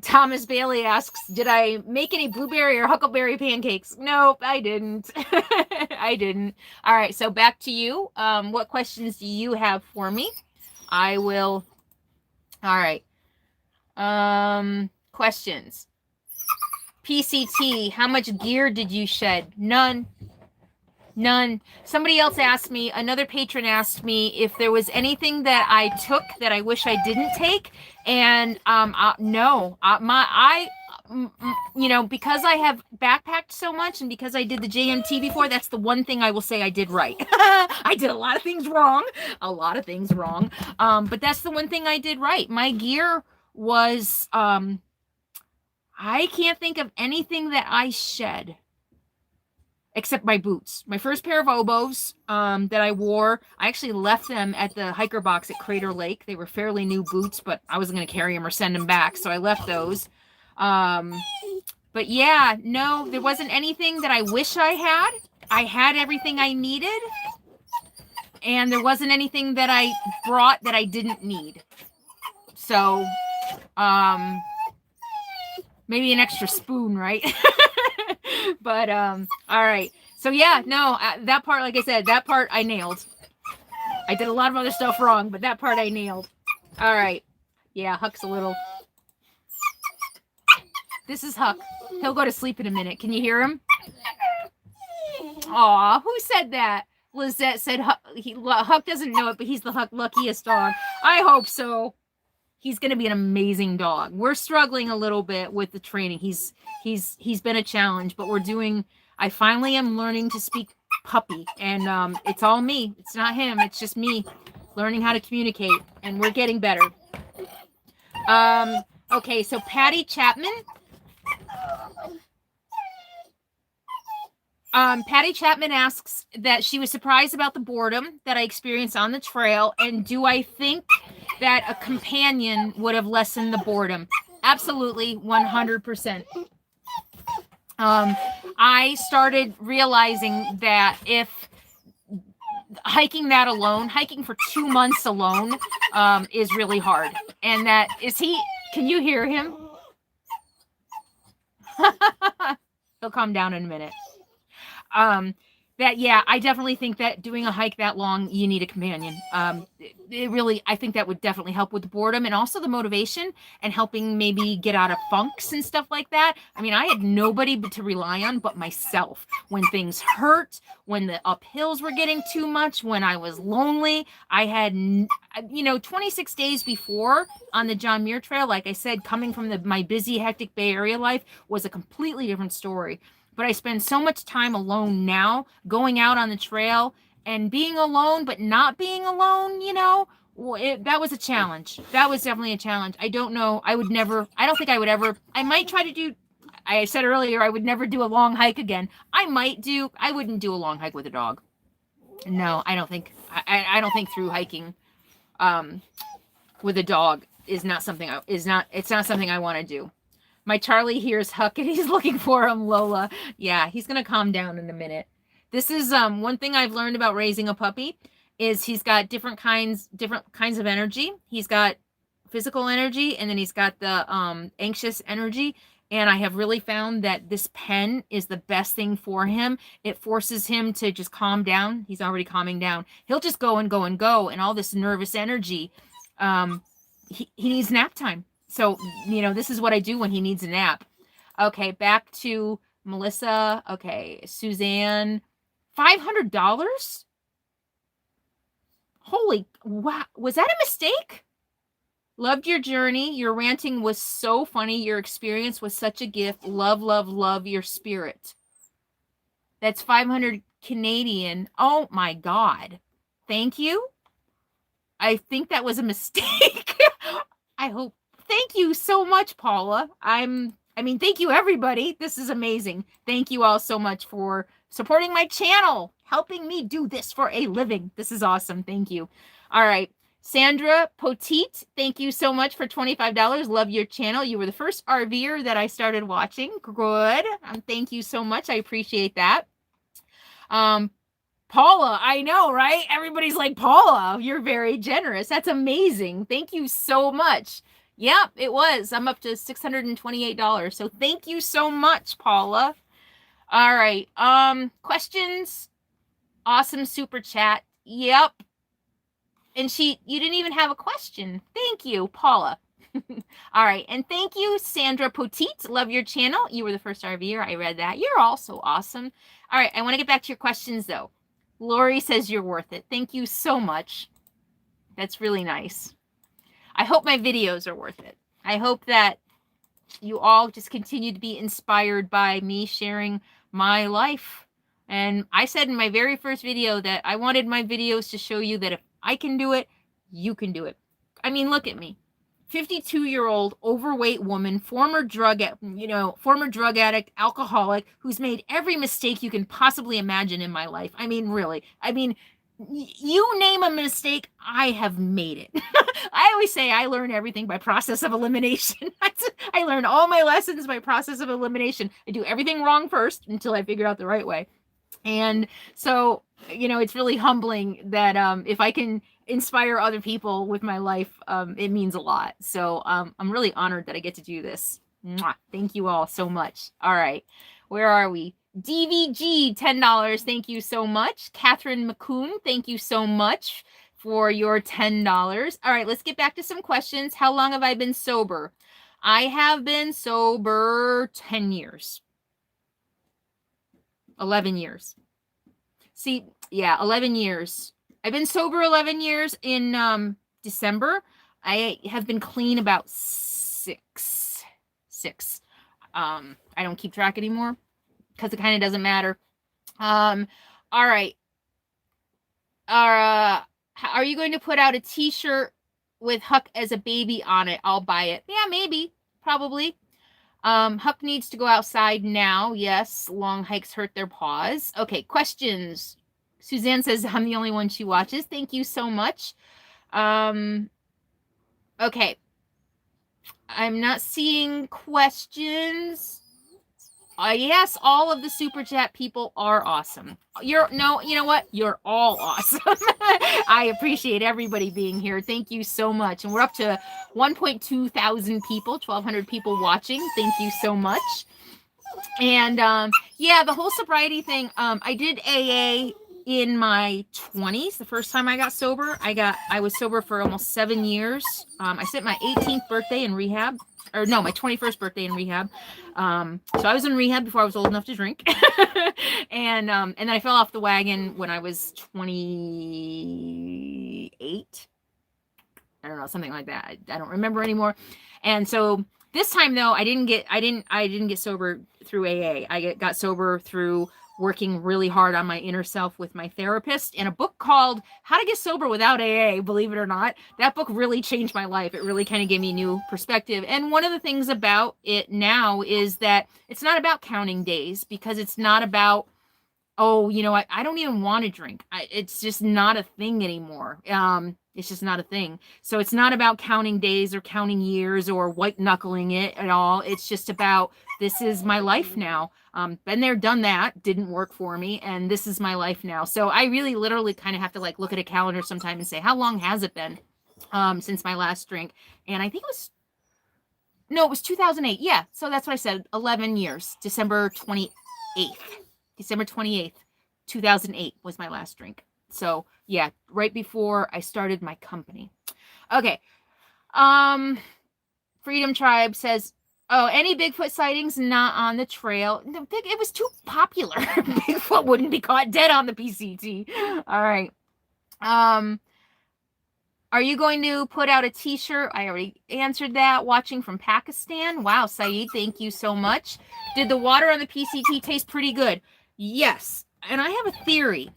Thomas Bailey asks, did I make any blueberry or huckleberry pancakes? Nope, I didn't. I didn't. All right, so back to you. What questions do you have for me? I will. All right. Questions. PCT, how much gear did you shed? None. Somebody else asked me, another patron asked me if there was anything that I took that I wish I didn't take. And no, you know, because I have backpacked so much and because I did the JMT before, that's the one thing I will say I did right. I did a lot of things wrong, but that's the one thing I did right. My gear was, I can't think of anything that I shed except my boots. My first pair of oboes that I wore, I actually left them at the hiker box at Crater Lake. They were fairly new boots, but I wasn't going to carry them or send them back, so I left those. But yeah, no, there wasn't anything that I wish I had. I had everything I needed, and there wasn't anything that I brought that I didn't need. So, maybe an extra spoon, right? But, all right. So yeah, no, that part, like I said, that part I nailed. I did a lot of other stuff wrong, but that part I nailed. All right. Yeah, Huck's a little... This is Huck. He'll go to sleep in a minute. Can you hear him? Aw, who said that? Lizette said Huck doesn't know it, but he's the luckiest dog. I hope so. He's going to be an amazing dog. We're struggling a little bit with the training. He's been a challenge, but I finally am learning to speak puppy, and it's all me. It's not him. It's just me learning how to communicate, and we're getting better. Okay, so Patty Chapman. Patty Chapman asks that she was surprised about the boredom that I experienced on the trail, and do I think that a companion would have lessened the boredom? Absolutely, 100%. I started realizing that if hiking for 2 months alone, is really hard. And that can you hear him? He'll calm down in a minute. I definitely think that doing a hike that long, you need a companion. I think that would definitely help with the boredom and also the motivation and helping maybe get out of funks and stuff like that. I mean, I had nobody to rely on but myself. When things hurt, when the uphills were getting too much, when I was lonely, I had, 26 days before on the John Muir Trail, like I said, coming from my busy, hectic Bay Area life was a completely different story. But I spend so much time alone now, going out on the trail and being alone, but not being alone, that was a challenge. That was definitely a challenge. I don't know. I might try to do, I said earlier, I would never do a long hike again. I wouldn't do a long hike with a dog. No, I don't think through hiking with a dog is not something it's not something I want to do. My Charlie hears Huck and he's looking for him, Lola. Yeah, he's going to calm down in a minute. This is one thing I've learned about raising a puppy is he's got different kinds of energy. He's got physical energy, and then he's got the anxious energy. And I have really found that this pen is the best thing for him. It forces him to just calm down. He's already calming down. He'll just go and go and go, and all this nervous energy. He needs nap time. So, this is what I do when he needs a nap. Okay, back to Melissa. Okay, Suzanne. $500? Holy, wow. Was that a mistake? Loved your journey. Your ranting was so funny. Your experience was such a gift. Love, love, love your spirit. That's 500 Canadian. Oh my God. Thank you. I think that was a mistake. I hope. Thank you so much, Paula. Thank you, everybody. This is amazing. Thank you all so much for supporting my channel, helping me do this for a living. This is awesome. Thank you. All right. Sandra Poteet, thank you so much for $25. Love your channel. You were the first RVer that I started watching. Good. Thank you so much. I appreciate that. Paula, I know, right? Everybody's like, Paula, you're very generous. That's amazing. Thank you so much. Yeah, it was. I'm up to $628. So thank you so much, Paula. All right. Questions? Awesome super chat. Yep. And you didn't even have a question. Thank you, Paula. All right. And thank you, Sandra Poteet. Love your channel. You were the first RVer. I read that. You're also awesome. All right. I want to get back to your questions, though. Lori says you're worth it. Thank you so much. That's really nice. I hope my videos are worth it. I hope that you all just continue to be inspired by me sharing my life. And I said in my very first video that I wanted my videos to show you that if I can do it, you can do it. I mean, look at me. 52-year-old overweight woman, former drug addict, alcoholic, who's made every mistake you can possibly imagine in my life. I mean, really. I mean, you name a mistake, I have made it. I always say I learn everything by process of elimination. I learn all my lessons by process of elimination. I do everything wrong first until I figure out the right way. And so, it's really humbling that if I can inspire other people with my life, it means a lot. So I'm really honored that I get to do this. Mwah. Thank you all so much. All right. Where are we? DVG, $10. Thank you so much. Catherine McCoon, thank you so much for your $10. All right, let's get back to some questions. How long have I been sober? I have been sober 10 years. 11 years. See, yeah, 11 years. I've been sober 11 years in December. I have been clean about six. I don't keep track anymore because it kind of doesn't matter. All right. Are you going to put out a t-shirt with Huck as a baby on it? I'll buy it. Yeah, maybe. Probably. Huck needs to go outside now. Yes, long hikes hurt their paws. Okay, questions. Suzanne says I'm the only one she watches. Thank you so much. Okay. I'm not seeing questions. Yes, all of the super chat people are awesome. You know what? You're all awesome. I appreciate everybody being here. Thank you so much. And we're up to 1.2 thousand people, 1,200 people watching. Thank you so much. And yeah, the whole sobriety thing. I did AA in my 20s. The first time I got sober, I was sober for almost 7 years. I spent my 18th birthday in rehab. Or no, my 21st birthday in rehab. So I was in rehab before I was old enough to drink. and then I fell off the wagon when I was 28. I don't know, something like that. I don't remember anymore. And so this time though, I didn't get sober through AA. I got sober through working really hard on my inner self with my therapist, and a book called How to Get Sober Without AA, believe it or not. That book really changed my life. It really kind of gave me new perspective. And one of the things about it now is that it's not about counting days, because it's not about, oh, I don't even want to drink. It's just not a thing anymore. It's just not a thing. So it's not about counting days or counting years or white knuckling it at all. It's just about, this is my life now. Been there, done that, didn't work for me, and this is my life now. So I really literally kind of have to look at a calendar sometime and say, how long has it been since my last drink? And I think it was 2008. Yeah, so that's what I said, 11 years. December 28th, 2008 was my last drink. So yeah, right before I started my company. Okay. Freedom Tribe says, oh, any Bigfoot sightings not on the trail? It was too popular. Bigfoot wouldn't be caught dead on the PCT. All right. Are you going to put out a t-shirt? I already answered that. Watching from Pakistan. Wow, Saeed, thank you so much. Did the water on the PCT taste pretty good? Yes. And I have a theory.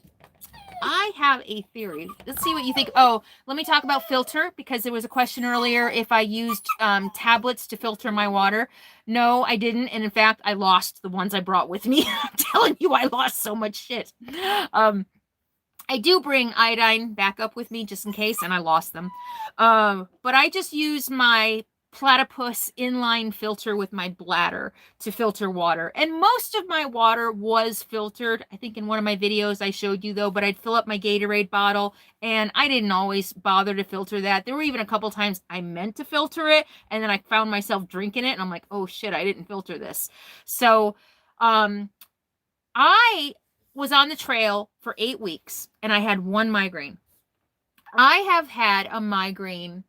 Let's see what you think. Oh, let me talk about filter, because there was a question earlier if I used tablets to filter my water. No, I didn't. And in fact, I lost the ones I brought with me. I'm telling you, I lost so much shit. I do bring iodine back up with me just in case, and I lost them. But I just use my platypus inline filter with my bladder to filter water. And most of my water was filtered. I think in one of my videos I showed you though, but I'd fill up my Gatorade bottle and I didn't always bother to filter that. There were even a couple times I meant to filter it and then I found myself drinking it and I'm like, oh shit, I didn't filter this. So I was on the trail for 8 weeks and I had one migraine. I have had a migraine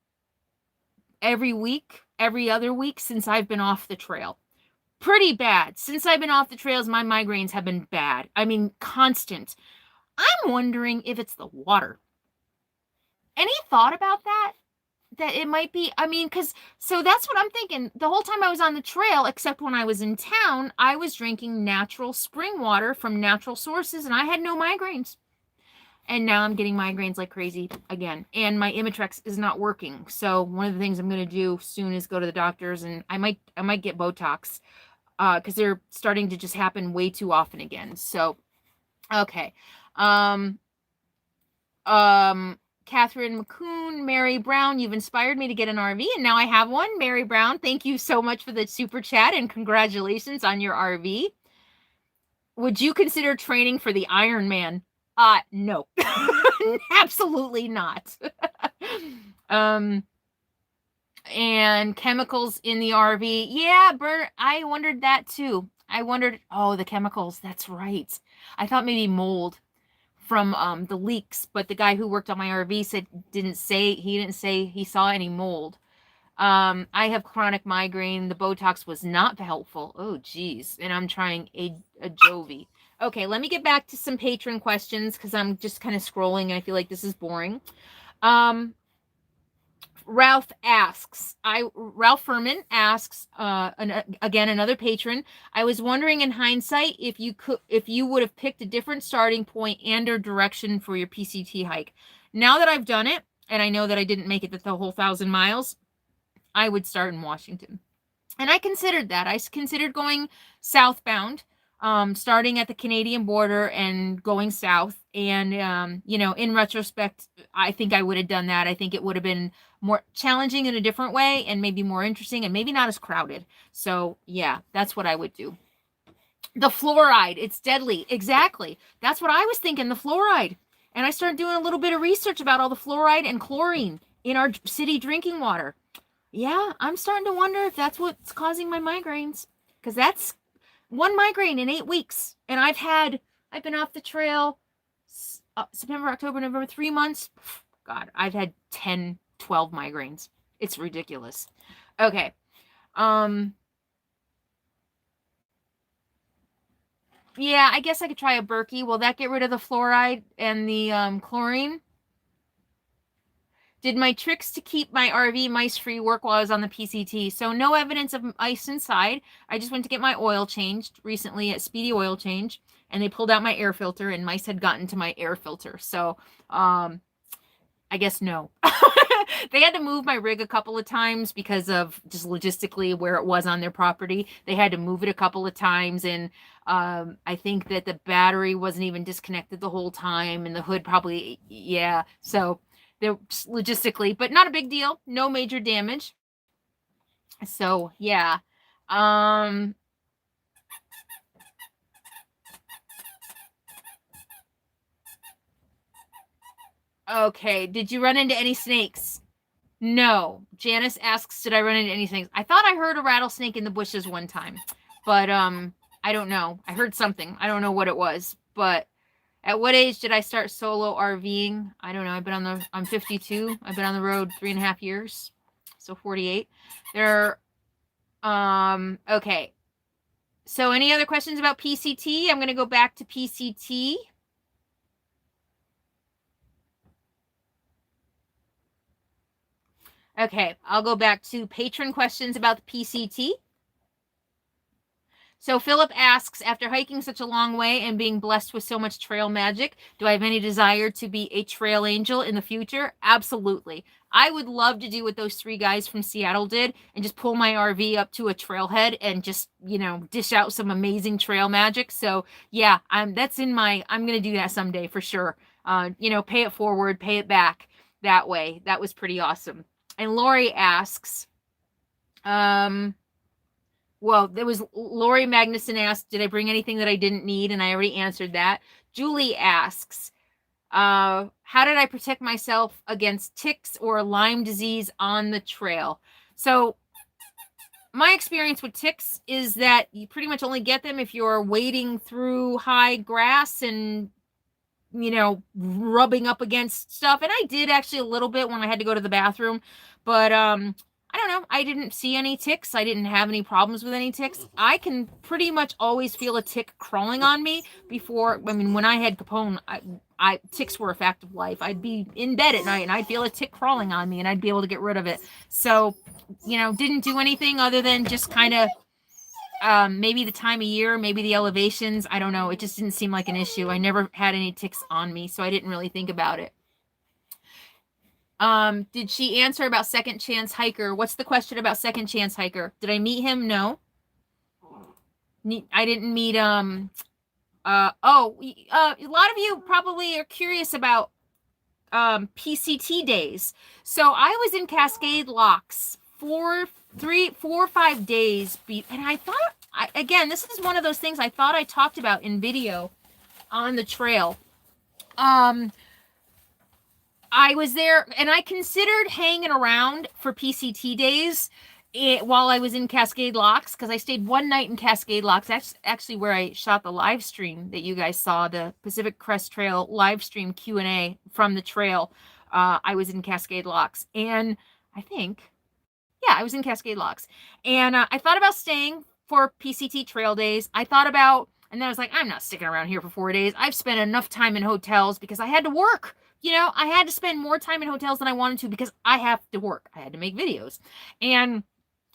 every week, every other week since I've been off the trail. Pretty bad. Since I've been off the trails, my migraines have been bad. I mean, constant. I'm wondering if it's the water. Any thought about that? that it might be, I mean, so that's what I'm thinking. The whole time I was on the trail, except when I was in town, I was drinking natural spring water from natural sources, and I had no migraines. And now I'm getting migraines like crazy again. And my Imitrex is not working. So one of the things I'm going to do soon is go to the doctors, and I might get Botox because they're starting to just happen way too often again. So, okay. Catherine McCoon, Mary Brown, you've inspired me to get an RV, and now I have one. Mary Brown, thank you so much for the super chat, and congratulations on your RV. Would you consider training for the Ironman? No. Absolutely not. And chemicals in the RV. Yeah, Bert, I wondered that too. I wondered, oh, the chemicals, that's right. I thought maybe mold from the leaks, but the guy who worked on my RV said he didn't say he saw any mold. I have chronic migraine. The Botox was not helpful. Oh, geez. And I'm trying a Jovi. Okay, let me get back to some patron questions because I'm just kind of scrolling and I feel like this is boring. Ralph Furman asks, again, another patron. I was wondering in hindsight if you would have picked a different starting point and or direction for your PCT hike. Now that I've done it, and I know that I didn't make it the whole 1,000 miles, I would start in Washington. And I considered that. I considered going southbound, starting at the Canadian border and going south. And, in retrospect, I think I would have done that. I think it would have been more challenging in a different way and maybe more interesting and maybe not as crowded. So, yeah, that's what I would do. The fluoride, it's deadly. Exactly. That's what I was thinking, the fluoride. And I started doing a little bit of research about all the fluoride and chlorine in our city drinking water. Yeah, I'm starting to wonder if that's what's causing my migraines. Because that's one migraine in 8 weeks. And I've been off the trail September, October, November, 3 months. God, I've had 10, 12 migraines. It's ridiculous. Okay. Yeah, I guess I could try a Berkey. Will that get rid of the fluoride and the chlorine? Did my tricks to keep my RV mice-free work while I was on the PCT? So no evidence of ice inside. I just went to get my oil changed recently at Speedy Oil Change, and they pulled out my air filter, and mice had gotten to my air filter. So I guess no. They had to move my rig a couple of times because of just logistically where it was on their property. They had to move it a couple of times, and I think that the battery wasn't even disconnected the whole time, and the hood probably, yeah. So they're logistically, but not a big deal. No major damage. So yeah. Okay. Did you run into any snakes? No. Janice asks, did I run into any snakes? I thought I heard a rattlesnake in the bushes one time, but I don't know. I heard something. I don't know what it was, but at what age did I start solo RVing? I don't know. I'm 52. I've been on the road 3.5 years. So 48. Okay. So any other questions about PCT? I'm going to go back to PCT. Okay, I'll go back to patron questions about the PCT. So Philip asks, after hiking such a long way and being blessed with so much trail magic, do I have any desire to be a trail angel in the future? Absolutely. I would love to do what those 3 guys from Seattle did and just pull my RV up to a trailhead and just, dish out some amazing trail magic. So yeah, I'm going to do that someday for sure. Pay it forward, pay it back that way. That was pretty awesome. And Lori asks, Lori Magnuson asked, did I bring anything that I didn't need? And I already answered that. Julie asks, how did I protect myself against ticks or Lyme disease on the trail? So my experience with ticks is that you pretty much only get them if you're wading through high grass and, rubbing up against stuff. And I did actually a little bit when I had to go to the bathroom, but, I don't know. I didn't see any ticks. I didn't have any problems with any ticks. I can pretty much always feel a tick crawling on me when I had Capone, ticks were a fact of life. I'd be in bed at night and I'd feel a tick crawling on me and I'd be able to get rid of it. So, you know, didn't do anything other than just kind of maybe the time of year, maybe the elevations. I don't know. It just didn't seem like an issue. I never had any ticks on me, so I didn't really think about it. Did she answer about Second Chance Hiker? What's the question about Second Chance Hiker? Did I meet him? No. I didn't meet, a lot of you probably are curious about, PCT days. So I was in Cascade Locks 4 or 5 days. And I thought, again, this is one of those things I thought I talked about in video on the trail. I was there and I considered hanging around for PCT days while I was in Cascade Locks, because I stayed one night in Cascade Locks. That's actually where I shot the live stream that you guys saw, the Pacific Crest Trail live stream Q&A from the trail. I was in Cascade Locks, and I was in Cascade Locks, and I thought about staying for PCT trail days. I thought about, and then I was like, I'm not sticking around here for 4 days. I've spent enough time in hotels because I had to work. You know, I had to spend more time in hotels than I wanted to because I have to work. I had to make videos. And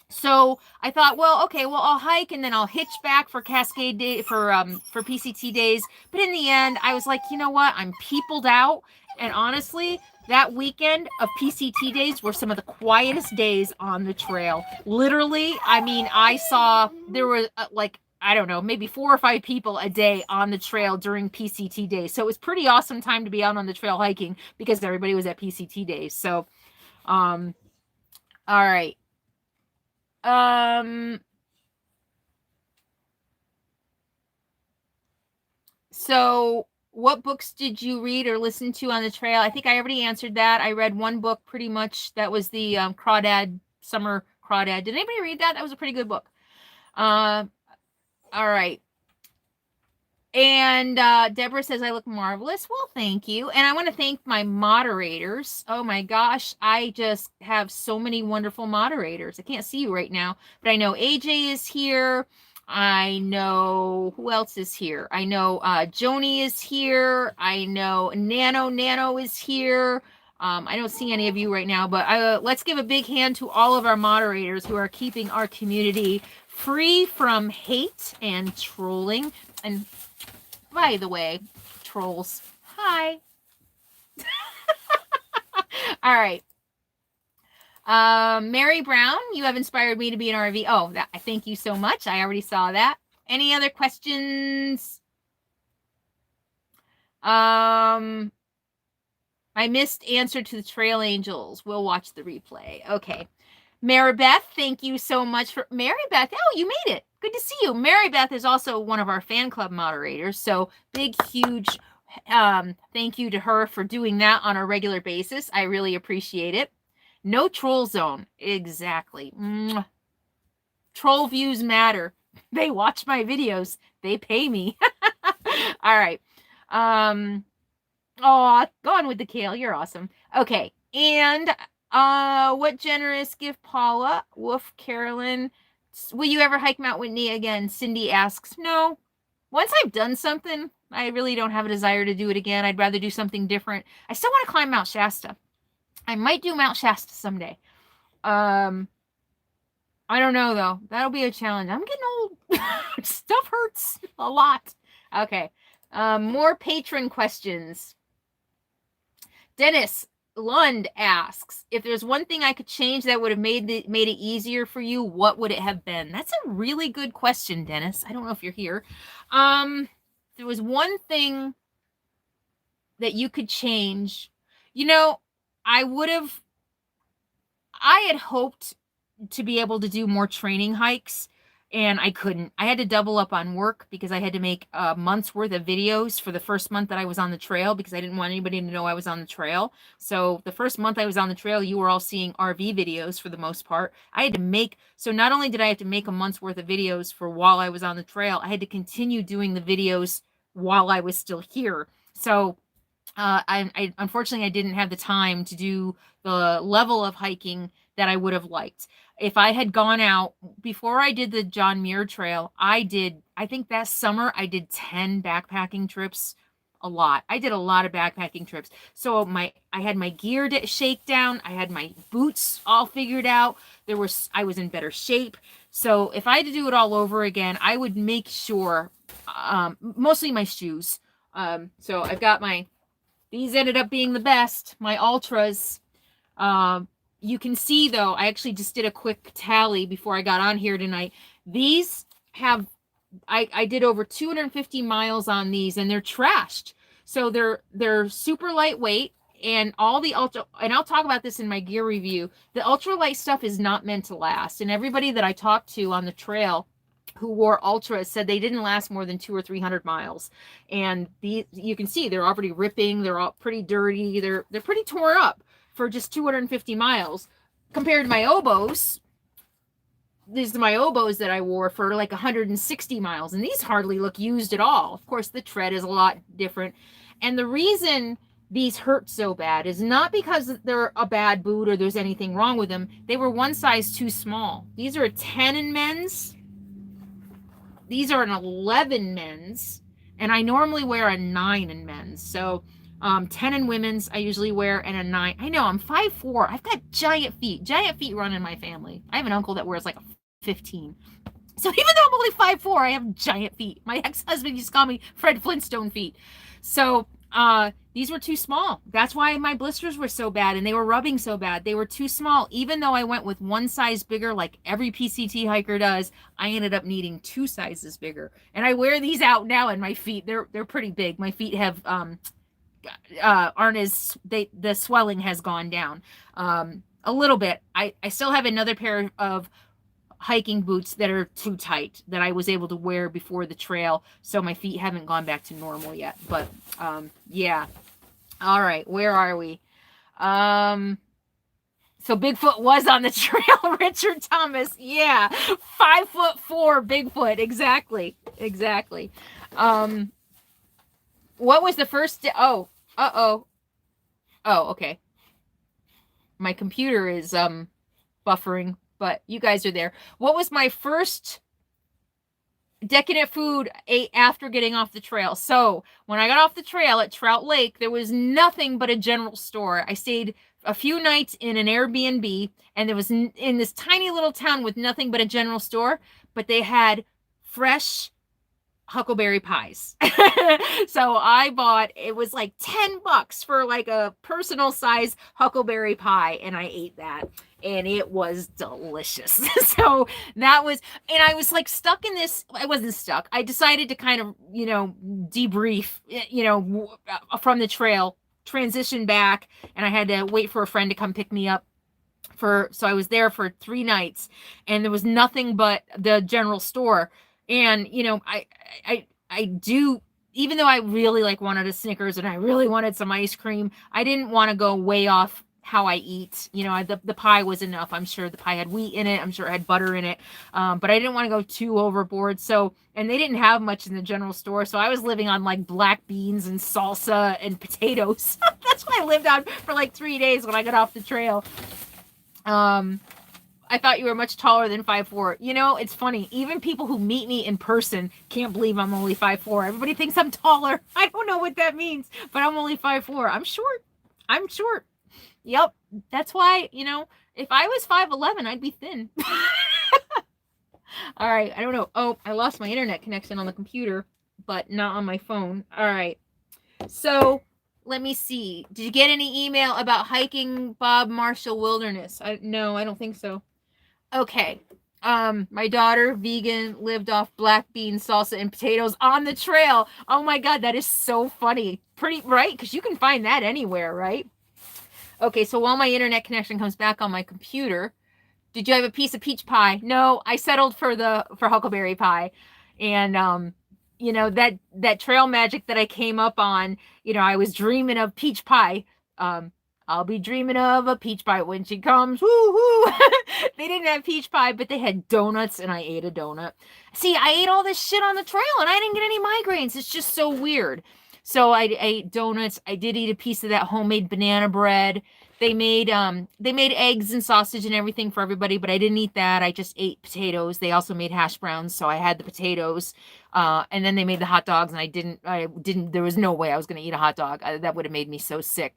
so I thought, well, okay, well, I'll hike and then I'll hitch back for Cascade Day for PCT days. But in the end, I was like, you know what? I'm peopled out. And honestly, that weekend of PCT days were some of the quietest days on the trail. Literally, I mean, I saw there were I don't know, maybe 4 or 5 people a day on the trail during PCT days. So it was pretty awesome time to be out on the trail hiking because everybody was at PCT days. So, all right. So what books did you read or listen to on the trail? I think I already answered that. I read one book pretty much. That was the Crawdad, Summer Crawdad. Did anybody read that? That was a pretty good book. All right. And Deborah says, I look marvelous. Well, thank you. And I want to thank my moderators. Oh my gosh, I just have so many wonderful moderators. I can't see you right now, but I know AJ is here. I know who else is here. I know Joni is here. I know Nano is here. I don't see any of you right now, but let's give a big hand to all of our moderators who are keeping our community free from hate and trolling. And by the way, trolls, hi. All right. Mary Brown, you have inspired me to be an RV. Oh, thank you so much. I already saw that. Any other questions? I missed answer to the Trail Angels. We'll watch the replay. Okay. Maribeth, thank you so much for Maribeth. Oh, you made it. Good to see you. Maribeth is also one of our fan club moderators. So big, huge thank you to her for doing that on a regular basis. I really appreciate it. No troll zone. Exactly. Mwah. Troll views matter. They watch my videos. They pay me. All right. Oh, go on with the kale. You're awesome. Okay. And what generous gift, Paula? Woof, Carolyn. Will you ever hike Mount Whitney again? Cindy asks. No. Once I've done something, I really don't have a desire to do it again. I'd rather do something different. I still want to climb Mount Shasta. I might do Mount Shasta someday. I don't know, though. That'll be a challenge. I'm getting old. Stuff hurts a lot. Okay. More patron questions. Dennis Lund asks, if there's one thing I could change that would have made it easier for you, what would it have been? That's a really good question, Dennis. I don't know if you're here. There was one thing that you could change. You know, I had hoped to be able to do more training hikes, and I couldn't. I had to double up on work because I had to make a month's worth of videos for the first month that I was on the trail because I didn't want anybody to know I was on the trail. So the first month I was on the trail, you were all seeing RV videos for the most part. I had to make, so not only did I have to make a month's worth of videos for while I was on the trail, I had to continue doing the videos while I was still here. So I unfortunately I didn't have the time to do the level of hiking that I would have liked. If I had gone out before I did the John Muir Trail, I think that summer I did 10 backpacking trips. a lot. I did a lot of backpacking trips. So I had my gear shakedown. I had my boots all figured out. I was in better shape. So if I had to do it all over again, I would make sure, mostly my shoes. So I've got these ended up being the best, my Ultras. You can see though, I actually just did a quick tally before I got on here tonight. These have, I did over 250 miles on these, and they're trashed. So they're super lightweight, and all the ultra, and I'll talk about this in my gear review. The ultralight stuff is not meant to last. And everybody that I talked to on the trail who wore ultras said they didn't last more than 200 or 300 miles. And you can see they're already ripping. They're all pretty dirty. They're pretty tore up for just 250 miles compared to my oboes. These are my oboes that I wore for like 160 miles, and these hardly look used at all. Of course, the tread is a lot different. And the reason these hurt so bad is not because they're a bad boot or there's anything wrong with them. They were one size too small. These are a 10 in men's. These are an 11 men's, and I normally wear a 9 in men's. So 10 in women's I usually wear, and a 9. I know, I'm 5'4". I've got giant feet. Giant feet run in my family. I have an uncle that wears like a 15. So even though I'm only 5'4", I have giant feet. My ex-husband used to call me Fred Flintstone feet. So these were too small. That's why my blisters were so bad, and they were rubbing so bad. They were too small. Even though I went with one size bigger, like every PCT hiker does, I ended up needing 2 sizes bigger. And I wear these out now, and my feet, they're pretty big. My feet have aren't as, the swelling has gone down a little bit. I still have another pair of hiking boots that are too tight that I was able to wear before the trail, so my feet haven't gone back to normal yet. But yeah. All right, where are we? So Bigfoot was on the trail. Richard Thomas, yeah, 5'4" Bigfoot, exactly. What was the first oh, okay, my computer is buffering, but you guys are there. What was my first decadent food ate after getting off the trail? So when I got off the trail at Trout Lake, there was nothing but a general store. I stayed a few nights in an Airbnb, and there was in this tiny little town with nothing but a general store, but they had fresh huckleberry pies. So I bought, it was like $10 for like a personal size huckleberry pie, and I ate that, and it was delicious. So that was, and I was like stuck in this, I wasn't stuck. I decided to kind of, debrief, from the trail, transition back, and I had to wait for a friend to come pick me up. So I was there for 3 nights, and there was nothing but the general store. And, I do, even though I really wanted a Snickers and I really wanted some ice cream, I didn't want to go way off how I eat. The pie was enough. I'm sure the pie had wheat in it. I'm sure it had butter in it. But I didn't want to go too overboard. So, and they didn't have much in the general store. So I was living on like black beans and salsa and potatoes. That's what I lived on for like 3 days when I got off the trail. I thought you were much taller than 5'4". It's funny. Even people who meet me in person can't believe I'm only 5'4". Everybody thinks I'm taller. I don't know what that means, but I'm only 5'4". I'm short. Yep. That's why, if I was 5'11", I'd be thin. All right. I don't know. Oh, I lost my internet connection on the computer, but not on my phone. All right. So let me see. Did you get any email about hiking Bob Marshall Wilderness? No, I don't think so. Okay. My daughter, vegan, lived off black bean salsa and potatoes on the trail. Oh my God, that is so funny. Pretty, right? Because you can find that anywhere, right? Okay, so while my internet connection comes back on my computer, did you have a piece of peach pie? No, I settled for huckleberry pie. And that trail magic that I came up on, I was dreaming of peach pie. I'll be dreaming of a peach pie when she comes. Woo-hoo! They didn't have peach pie, but they had donuts, and I ate a donut. See, I ate all this shit on the trail, and I didn't get any migraines. It's just so weird. So I ate donuts. I did eat a piece of that homemade banana bread. They made eggs and sausage and everything for everybody, but I didn't eat that. I just ate potatoes. They also made hash browns, so I had the potatoes. And then they made the hot dogs, and I didn't, there was no way I was going to eat a hot dog. That would have made me so sick.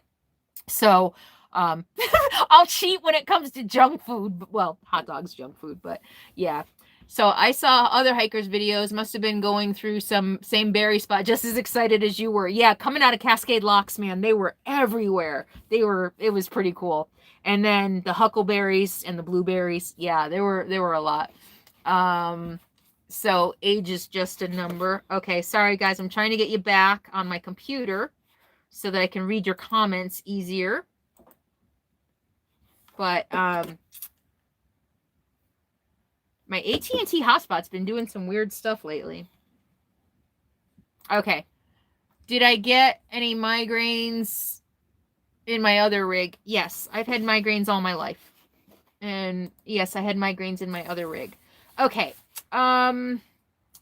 So, I'll cheat when it comes to junk food. Well, hot dogs, junk food, but yeah. So I saw other hikers' videos, must have been going through some same berry spot, just as excited as you were. Yeah, coming out of Cascade Locks, man, they were everywhere. It was pretty cool. And then the huckleberries and the blueberries, yeah, there were a lot. So age is just a number. Okay, sorry guys, I'm trying to get you back on my computer so that I can read your comments easier. But my AT&T hotspot's been doing some weird stuff lately. Okay. Did I get any migraines in my other rig? Yes, I've had migraines all my life. And yes, I had migraines in my other rig. Okay.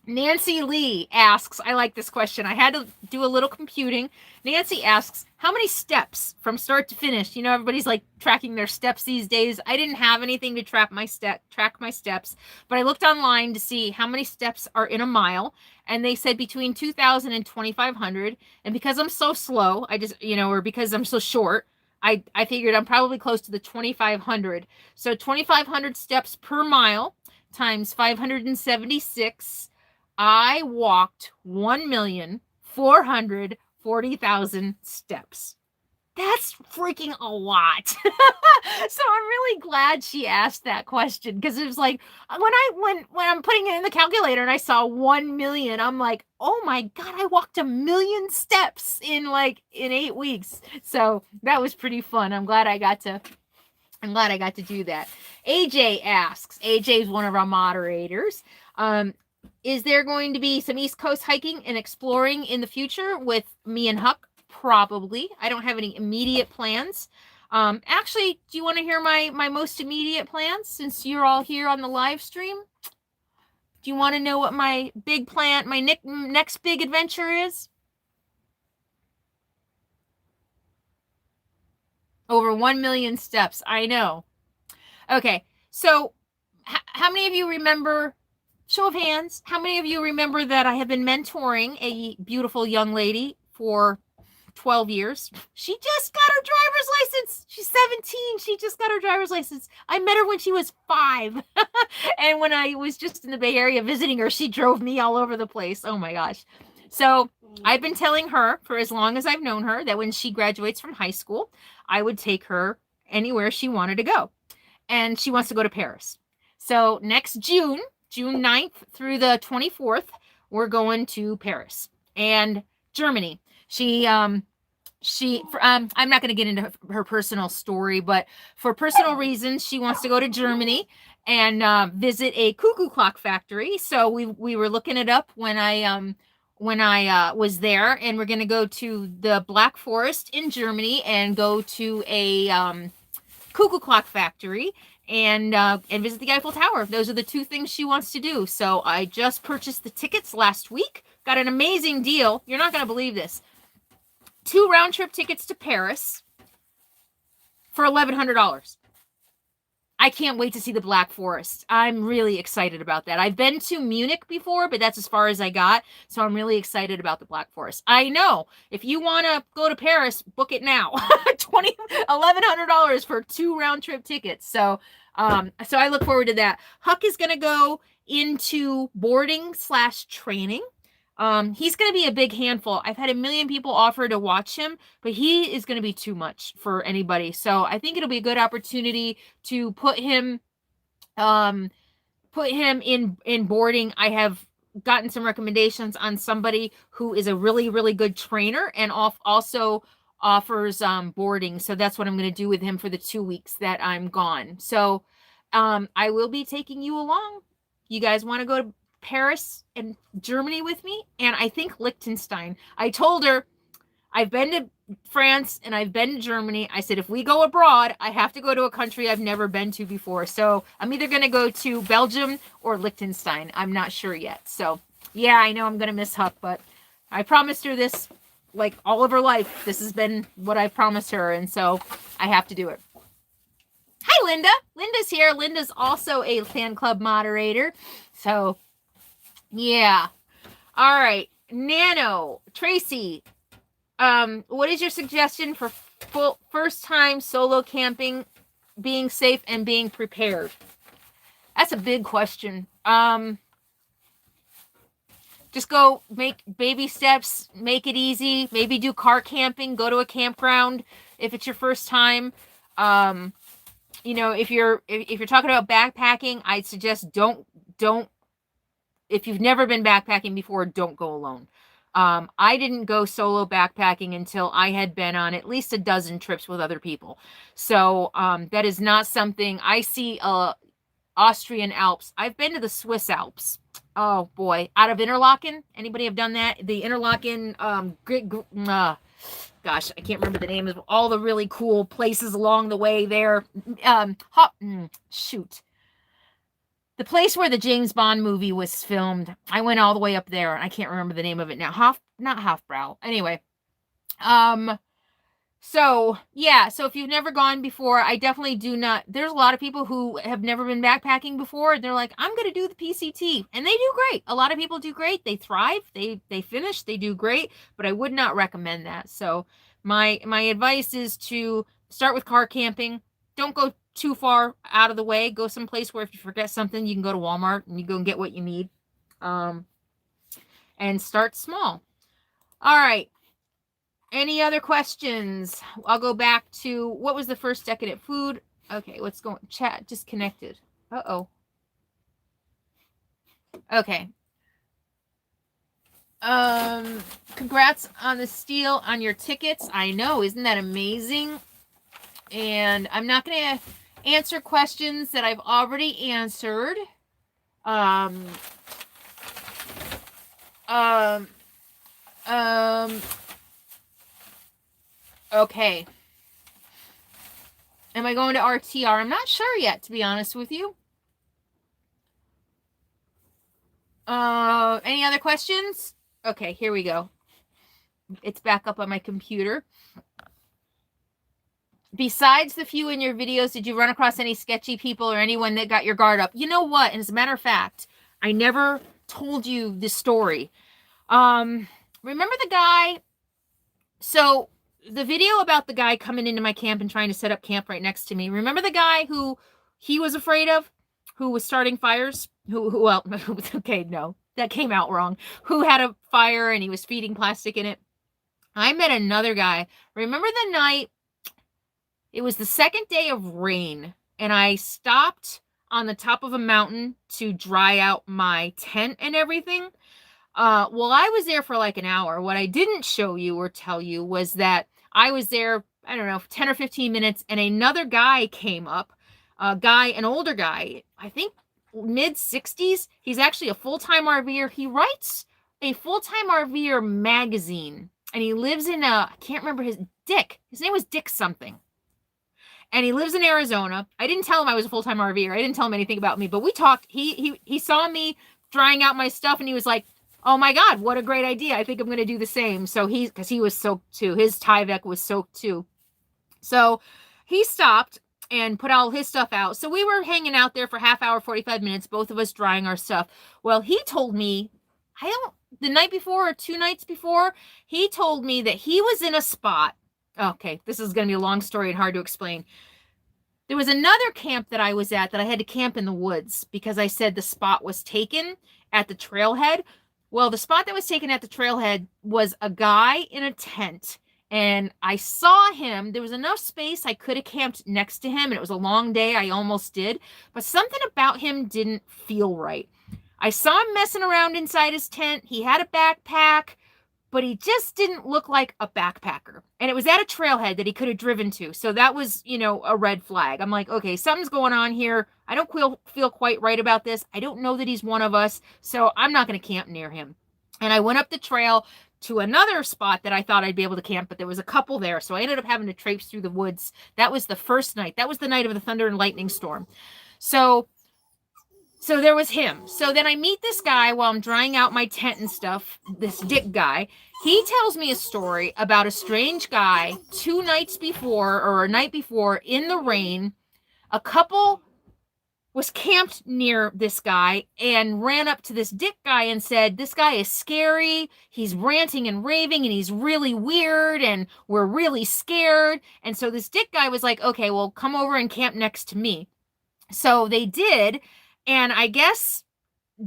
Nancy Lee asks, I like this question. I had to do a little computing. Nancy asks, how many steps from start to finish? You know, everybody's like tracking their steps these days. I didn't have anything to track my steps, but I looked online to see how many steps are in a mile, and they said between 2,000 and 2,500. And because I'm so slow, I just, you know, or because I'm so short, I figured I'm probably close to the 2,500. So 2,500 steps per mile times 576. I walked 1,440,000 steps. That's freaking a lot. So I'm really glad she asked that question, because it was like when I'm putting it in the calculator and I saw 1 million, I'm like, oh my God, I walked 1 million steps in 8 weeks. So that was pretty fun. I'm glad I got to do that. AJ asks, AJ is one of our moderators. Is there going to be some East Coast hiking and exploring in the future with me and Huck? Probably. I don't have any immediate plans. Actually, do you want to hear my most immediate plans since you're all here on the live stream? Do you want to know what my big plan, my next big adventure is? Over 1 million steps. I know. Okay. So how many of you remember, show of hands, how many of you remember that I have been mentoring a beautiful young lady for 12 years? She just got her driver's license. She's 17. She just got her driver's license. I met her when she was 5. And when I was just in the Bay Area visiting her, she drove me all over the place. Oh my gosh. So I've been telling her for as long as I've known her that when she graduates from high school, I would take her anywhere she wanted to go. And she wants to go to Paris. So next June 9th through the 24th, we're going to Paris and Germany. I'm not going to get into her personal story, but for personal reasons, she wants to go to Germany and visit a cuckoo clock factory. So we were looking it up when I was there, and we're going to go to the Black Forest in Germany and go to a cuckoo clock factory and visit the Eiffel Tower. Those are the two things she wants to do. So I just purchased the tickets last week. Got an amazing deal. You're not going to believe this. 2 round trip tickets to Paris for $1,100. I can't wait to see the Black Forest. I'm really excited about that. I've been to Munich before, but that's as far as I got. So I'm really excited about the Black Forest. I know. If you want to go to Paris, book it now. $1,100 for 2 round trip tickets. So I look forward to that. Huck is going to go into boarding/training. He's going to be a big handful. I've had 1 million people offer to watch him, but he is going to be too much for anybody. So I think it'll be a good opportunity to put him in boarding. I have gotten some recommendations on somebody who is a really, really good trainer and also offers boarding. So that's what I'm going to do with him for the 2 weeks that I'm gone. So I will be taking you along. You guys want to go to Paris and Germany with me, and I think Liechtenstein. I told her I've been to France and I've been to Germany. I said if we go abroad, I have to go to a country I've never been to before. So I'm either going to go to Belgium or Liechtenstein. I'm not sure yet. So yeah, I know I'm going to miss Huck, but I promised her this like all of her life. This has been what I promised her, and so I have to do it. Hi, Linda. Linda's here. Linda's also a fan club moderator. So, yeah. All right. Nano, Tracy, what is your suggestion for first time solo camping, being safe and being prepared? That's a big question. Just go make baby steps, make it easy. Maybe do car camping, go to a campground if it's your first time. You know, if you're talking about backpacking, I'd suggest don't if you've never been backpacking before, don't go alone. I didn't go solo backpacking until I had been on at least a dozen trips with other people. So that is not something I see. Austrian Alps. I've been to the Swiss Alps. Oh boy, out of Interlaken. Anybody have done that? The Interlaken, gosh, I can't remember the name of all the really cool places along the way there. Shoot. The place where the James Bond movie was filmed. I went all the way up there. I can't remember the name of it now. Not Hofbrau. Anyway. So, yeah. So if you've never gone before, I definitely do not. There's a lot of people who have never been backpacking before. They're like, I'm going to do the PCT. And they do great. A lot of people do great. They thrive. They finish. They do great. But I would not recommend that. So my advice is to start with car camping. Don't go too far out of the way. Go someplace where if you forget something, you can go to Walmart and you go and get what you need. And start small. All right. Any other questions? I'll go back to what was the first Decadent food? Okay, let's go. Chat disconnected. Uh-oh. Okay. Congrats on the steal on your tickets. I know, isn't that amazing? And I'm not going to answer questions that I've already answered. Okay. Am I going to RTR? I'm not sure yet, to be honest with you. Any other questions? Okay, here we go. It's back up on my computer. Besides the few in your videos, did you run across any sketchy people or anyone that got your guard up? You know what? And as a matter of fact, I never told you this story. Remember the guy? So the video about the guy coming into my camp and trying to set up camp right next to me. Remember the guy who he was afraid of, who was starting fires? Well, okay, no, that came out wrong. Who had a fire and he was feeding plastic in it. I met another guy. Remember the night? It was the second day of rain, and I stopped on the top of a mountain to dry out my tent and everything. Well, I was there for like an hour. What I didn't show you or tell you was that I was there, I don't know, 10 or 15 minutes, and another guy came up. An older guy, I think mid-60s. He's actually a full-time RVer. He writes a full-time RVer magazine, and he lives in I can't remember his name was Dick something. And he lives in Arizona. I didn't tell him I was a full-time RVer. I didn't tell him anything about me, but we talked. He saw me drying out my stuff, and he was like, oh my God, what a great idea. I think I'm going to do the same. So because he was soaked too. His Tyvek was soaked too. So he stopped and put all his stuff out. So we were hanging out there for half hour, 45 minutes, both of us drying our stuff. Well, he told me, the night before or 2 nights before, he told me that he was in a spot. Okay, this is going to be a long story and hard to explain. There was another camp that I was at that I had to camp in the woods because I said the spot was taken at the trailhead. Well, the spot that was taken at the trailhead was a guy in a tent, and I saw him. There was enough space I could have camped next to him, and it was a long day. I almost did, but something about him didn't feel right. I saw him messing around inside his tent. He had a backpack, but he just didn't look like a backpacker. And it was at a trailhead that he could have driven to. So that was, a red flag. I'm like, okay, something's going on here. I don't feel quite right about this. I don't know that he's one of us. So I'm not going to camp near him. And I went up the trail to another spot that I thought I'd be able to camp, but there was a couple there. So I ended up having to traipse through the woods. That was the first night. That was the night of the thunder and lightning storm. So So there was him. So then I meet this guy while I'm drying out my tent and stuff, this Dick guy. He tells me a story about a strange guy 2 nights before, or a night before, in the rain. A couple was camped near this guy and ran up to this Dick guy and said, this guy is scary. He's ranting and raving and he's really weird and we're really scared. And so this Dick guy was like, okay, well, come over and camp next to me. So they did. And I guess,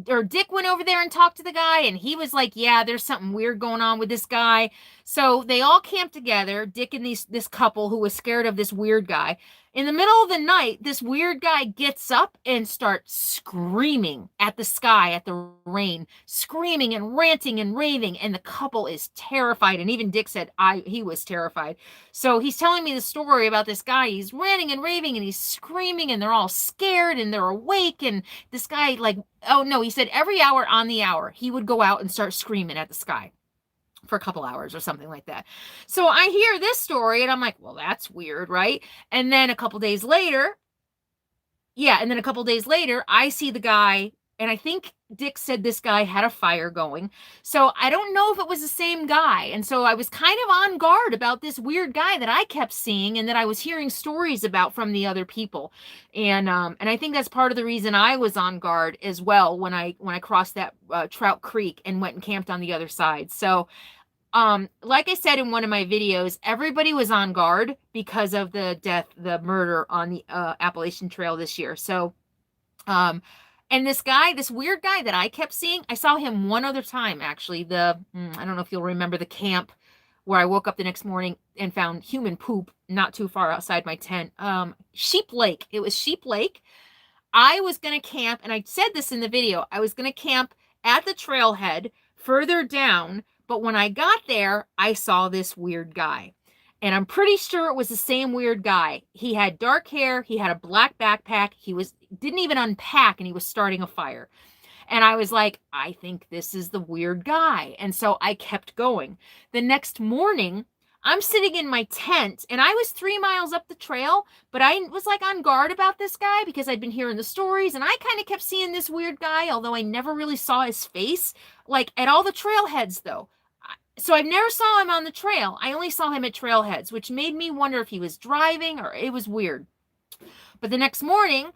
or Dick went over there and talked to the guy, and he was like, yeah, there's something weird going on with this guy. So they all camped together, Dick and this couple who was scared of this weird guy. In the middle of the night, this weird guy gets up and starts screaming at the sky, at the rain, screaming and ranting and raving, and the couple is terrified. And even Dick said he was terrified. So he's telling me the story about this guy. He's ranting and raving and he's screaming, and they're all scared and they're awake, and this guy, like, oh no, he said every hour on the hour he would go out and start screaming at the sky for a couple hours or something like that. So I hear this story and I'm like, well, that's weird, right? And then a couple days later, I see the guy, and I think Dick said this guy had a fire going. So I don't know if it was the same guy. And so I was kind of on guard about this weird guy that I kept seeing and that I was hearing stories about from the other people. And I think that's part of the reason I was on guard as well when I crossed that Trout Creek and went and camped on the other side. So like I said in one of my videos, everybody was on guard because of the murder on the Appalachian Trail this year. So, and this weird guy that I kept seeing, I saw him one other time, actually. I don't know if you'll remember the camp where I woke up the next morning and found human poop not too far outside my tent. Sheep Lake. It was Sheep Lake. I was going to camp, and I said this in the video, I was going to camp at the trailhead further down, but when I got there, I saw this weird guy. And I'm pretty sure it was the same weird guy. He had dark hair, he had a black backpack, didn't even unpack, and he was starting a fire. And I was like, I think this is the weird guy. And so I kept going. The next morning, I'm sitting in my tent, and I was 3 miles up the trail, but I was like on guard about this guy because I'd been hearing the stories, and I kind of kept seeing this weird guy, although I never really saw his face, like at all the trailheads though. So I never saw him on the trail. I only saw him at trailheads, which made me wonder if he was driving, or it was weird. But the next morning,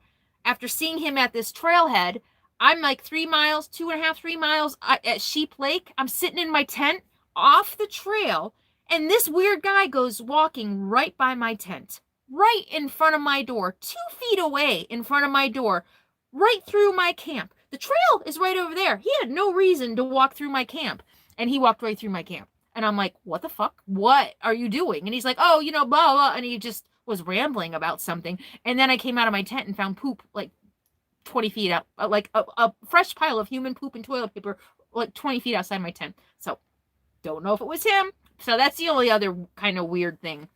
after seeing him at this trailhead, I'm like 3 miles, 2.5, 3 miles at Sheep Lake. I'm sitting in my tent off the trail, and this weird guy goes walking right by my tent, right in front of my door, 2 feet away in front of my door, right through my camp. The trail is right over there. He had no reason to walk through my camp, and he walked right through my camp. And I'm like, what the fuck? What are you doing? And he's like, oh, blah, blah. And he just was rambling about something. And then I came out of my tent and found poop like 20 feet out, like a fresh pile of human poop and toilet paper, like 20 feet outside my tent. So don't know if it was him. So that's the only other kind of weird thing.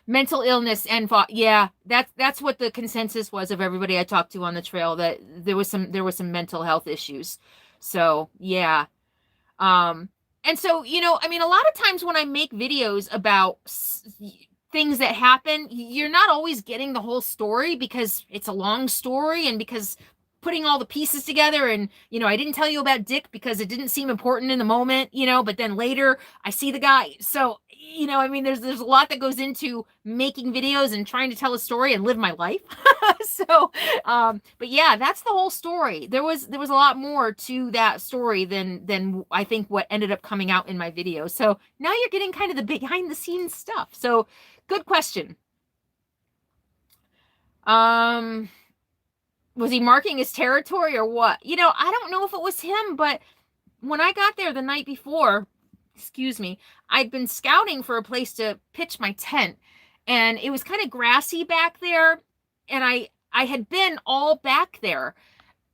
Mental illness and yeah, that's what the consensus was of everybody I talked to on the trail, that there was some mental health issues. So yeah. And so, I mean, a lot of times when I make videos about things that happen, you're not always getting the whole story because it's a long story, and because putting all the pieces together, and I didn't tell you about Dick because it didn't seem important in the moment, but then later I see the guy. So I mean, there's a lot that goes into making videos and trying to tell a story and live my life. So but yeah, that's the whole story. There was a lot more to that story than I think what ended up coming out in my video. So now you're getting kind of the behind the scenes stuff. So good question. Was he marking his territory or what? I don't know if it was him, but when I got there the night before, I'd been scouting for a place to pitch my tent, and it was kind of grassy back there, and I had been all back there,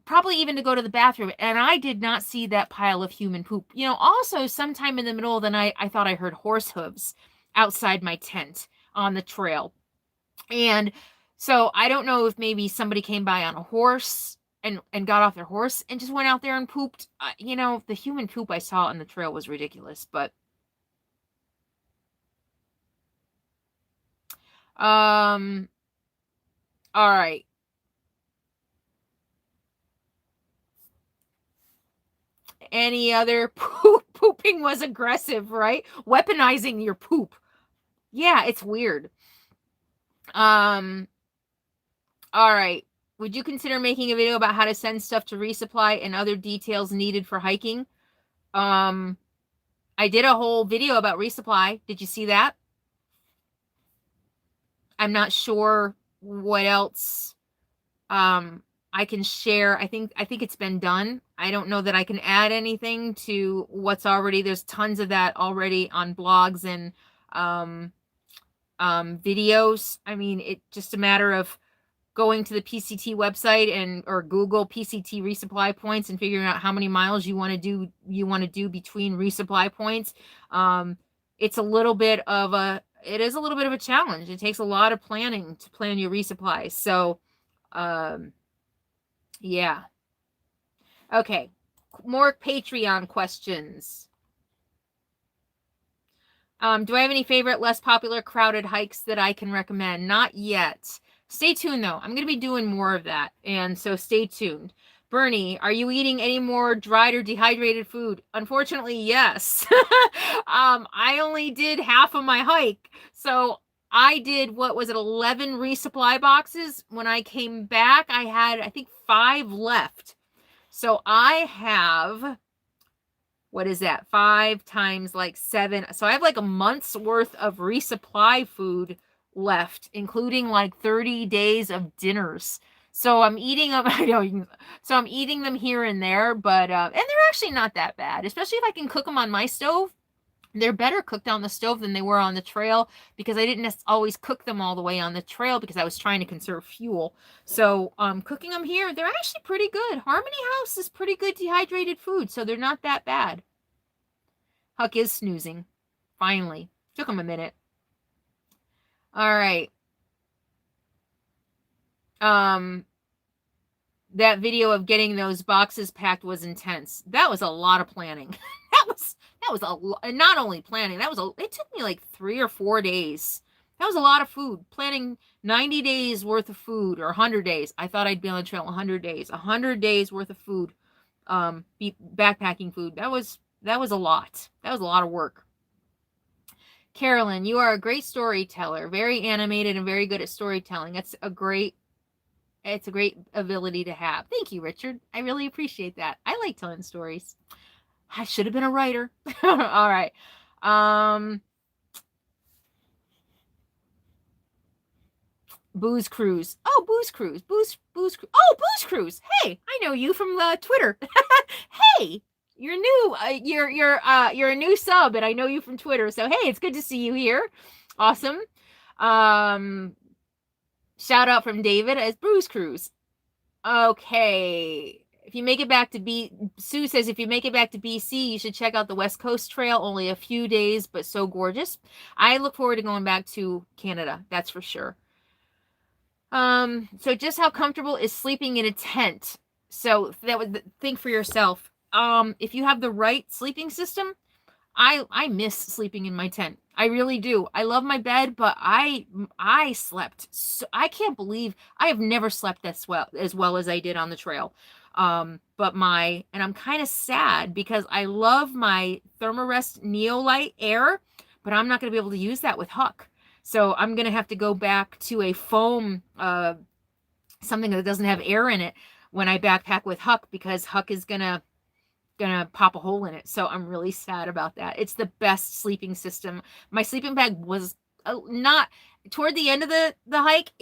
probably even to go to the bathroom, and I did not see that pile of human poop. Also sometime in the middle of the night, I thought I heard horse hooves outside my tent on the trail. And so I don't know if maybe somebody came by on a horse and got off their horse and just went out there and pooped. The human poop I saw on the trail was ridiculous, but all right. any other pooping was aggressive, right? Weaponizing your poop. Yeah, it's weird. All right. Would you consider making a video about how to send stuff to Resupply and other details needed for hiking? I did a whole video about Resupply. Did you see that? I'm not sure what else I can share. I think it's been done. I don't know that I can add anything to what's already. There's tons of that already on blogs and videos. I mean, it's just a matter of going to the PCT website or Google PCT resupply points and figuring out how many miles you want to do between resupply points. It's a little bit of a challenge. It takes a lot of planning to plan your resupply. So, yeah. Okay. More Patreon questions. Do I have any favorite, less popular, crowded hikes that I can recommend? Not yet. Stay tuned, though. I'm going to be doing more of that, and so stay tuned. Bernie, are you eating any more dried or dehydrated food? Unfortunately, yes. I only did half of my hike, so I did, 11 resupply boxes. When I came back, I had, I think, 5 left. So I have... what is that? 5 times like 7. So I have like a month's worth of resupply food left, including like 30 days of dinners. So I'm eating them. So I'm eating them here and there, but and they're actually not that bad, especially if I can cook them on my stove. They're better cooked on the stove than they were on the trail, because I didn't always cook them all the way on the trail because I was trying to conserve fuel. So cooking them here, they're actually pretty good. Harmony House is pretty good dehydrated food, so they're not that bad. Huck is snoozing. Finally. Took him a minute. All right. That video of getting those boxes packed was intense. That was a lot of planning. that was a lot. And not only planning, it took me like 3 or 4 days. That was a lot of food. Planning 90 days worth of food, or 100 days. I thought I'd be on the trail 100 days. 100 days worth of food. Backpacking food. That was a lot. That was a lot of work. Carolyn, you are a great storyteller. Very animated and very good at storytelling. It's a great ability to have. Thank you, Richard. I really appreciate that. I like telling stories. I should have been a writer. All right. Booze Cruise. Oh, Booze Cruise. Booze Cruise. Oh, Booze Cruise. Hey, I know you from Twitter. Hey, you're new. You're a new sub, and I know you from Twitter. So hey, it's good to see you here. Awesome. Shout out from David as Booze Cruise. Okay. If you make it back to Sue says, if you make it back to BC, you should check out the West Coast Trail. Only a few days, but so gorgeous. I look forward to going back to Canada. That's for sure. So just how comfortable is sleeping in a tent? So that would think for yourself. If you have the right sleeping system, I miss sleeping in my tent. I really do. I love my bed, but I slept. So, I can't believe I have never slept as well as I did on the trail. And I'm kind of sad because I love my Thermarest Neolite Air, but I'm not going to be able to use that with Huck. So I'm going to have to go back to a foam, something that doesn't have air in it when I backpack with Huck, because Huck is gonna pop a hole in it. So I'm really sad about that. It's the best sleeping system. My sleeping bag was not toward the end of the hike.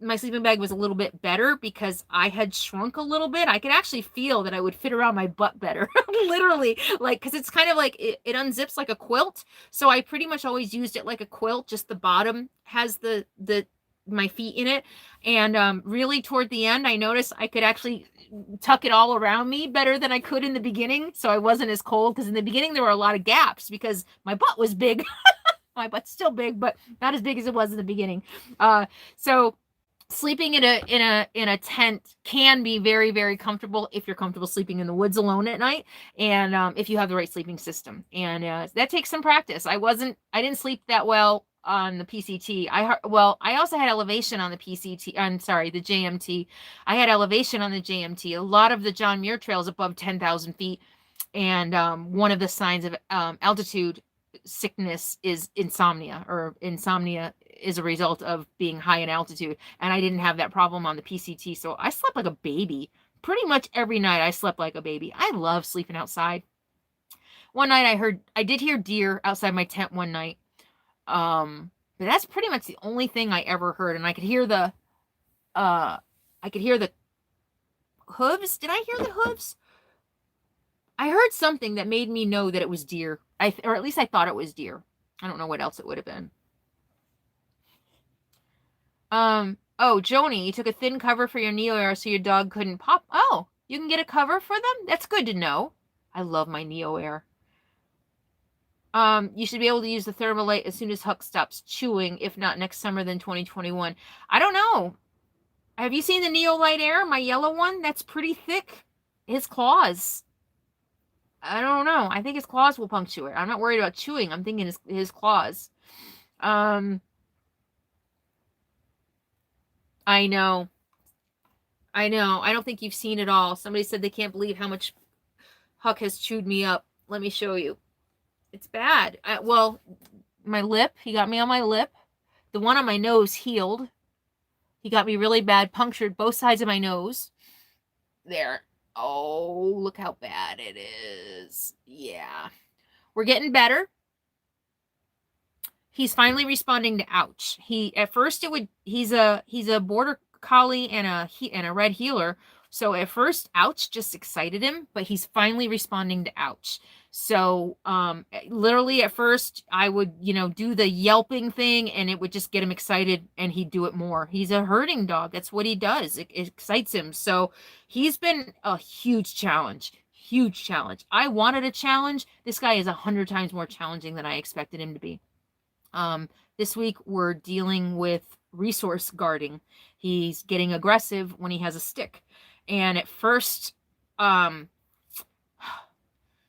My sleeping bag was a little bit better because I had shrunk a little bit. I could actually feel that I would fit around my butt better. Literally, like, because it's kind of like it unzips like a quilt. So I pretty much always used it like a quilt. Just the bottom has my feet in it. And really toward the end, I noticed I could actually tuck it all around me better than I could in the beginning. So I wasn't as cold, because in the beginning there were a lot of gaps because my butt was big. My butt's still big, but not as big as it was in the beginning. So sleeping in a tent can be very, very comfortable if you're comfortable sleeping in the woods alone at night, and if you have the right sleeping system. And that takes some practice. I didn't sleep that well on the PCT. I also had elevation on the PCT. I'm sorry, the JMT. I had elevation on the JMT. A lot of the John Muir trails above 10,000 feet. And one of the signs of altitude sickness is insomnia, or insomnia is a result of being high in altitude. And I didn't have that problem on the PCT, so I slept like a baby. Pretty much every night I slept like a baby. I love sleeping outside. One night I did hear deer outside my tent one night. But that's pretty much the only thing I ever heard. And I could hear the hooves. Did I hear the hooves? I heard something that made me know that it was deer. Or at least I thought it was deer. I don't know what else it would have been. Oh, Joni, you took a thin cover for your Neo Air so your dog couldn't pop. Oh, you can get a cover for them? That's good to know. I love my Neo Air. You should be able to use the Thermalite as soon as Huck stops chewing. If not next summer, then 2021. I don't know. Have you seen the Neolite Air, my yellow one? That's pretty thick. His claws. I don't know. I think his claws will puncture it. I'm not worried about chewing. I'm thinking his claws. I know. I know. I don't think you've seen it all. Somebody said they can't believe how much Huck has chewed me up. Let me show you. It's bad. Well, my lip. He got me on my lip. The one on my nose healed. He got me really bad. Punctured both sides of my nose. There. Oh, look how bad it is. Yeah. We're getting better. He's finally responding to ouch. At first he's a border collie and a red heeler. So at first ouch just excited him, but he's finally responding to ouch. So literally at first I would, do the yelping thing and it would just get him excited and he'd do it more. He's a herding dog. That's what he does. It excites him. So he's been a huge challenge. Huge challenge. I wanted a challenge. This guy is 100 times more challenging than I expected him to be. This week we're dealing with resource guarding. He's getting aggressive when he has a stick. And at first,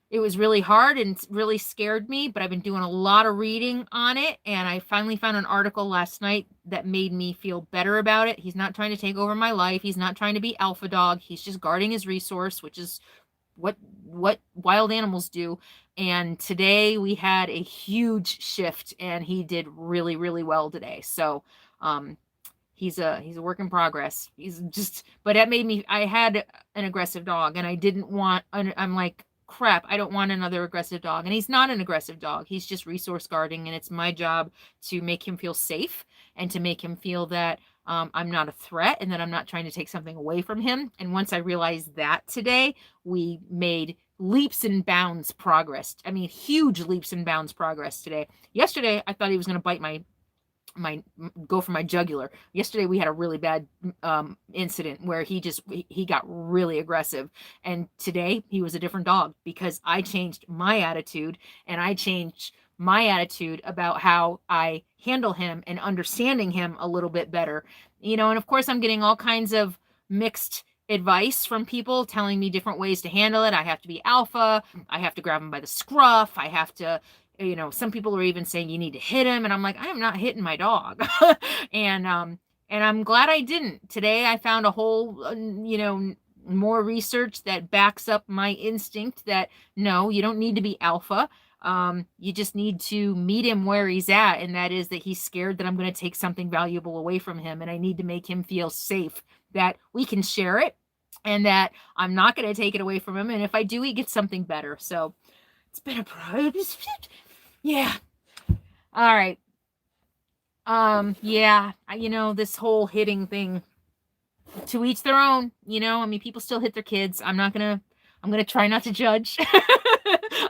it was really hard and really scared me, but I've been doing a lot of reading on it. And I finally found an article last night that made me feel better about it. He's not trying to take over my life. He's not trying to be alpha dog. He's just guarding his resource, which is what wild animals do. And today we had a huge shift and he did really, really well today. So, he's a work in progress. But that made me, I had an aggressive dog and I didn't want, I'm like, crap, I don't want another aggressive dog. And he's not an aggressive dog. He's just resource guarding. And it's my job to make him feel safe and to make him feel that I'm not a threat and that I'm not trying to take something away from him. And once I realized that today, we made leaps and bounds progress. I mean, huge leaps and bounds progress today. Yesterday, I thought he was going to bite go for my jugular. Yesterday we had a really bad incident where he got really aggressive, and today he was a different dog because I changed my attitude, and I changed my attitude about how I handle him and understanding him a little bit better. And of course I'm getting all kinds of mixed advice from people telling me different ways to handle it. I have to be alpha. I have to grab him by the scruff. I have to, some people are even saying you need to hit him. And I'm like, I am not hitting my dog. And I'm glad I didn't. Today I found a whole, more research that backs up my instinct that no, you don't need to be alpha. You just need to meet him where he's at. And that is that he's scared that I'm going to take something valuable away from him. And I need to make him feel safe that we can share it and that I'm not going to take it away from him. And if I do, he gets something better. So it's been a process. Yeah. All right. Yeah, this whole hitting thing, to each their own, people still hit their kids. I'm going to try not to judge.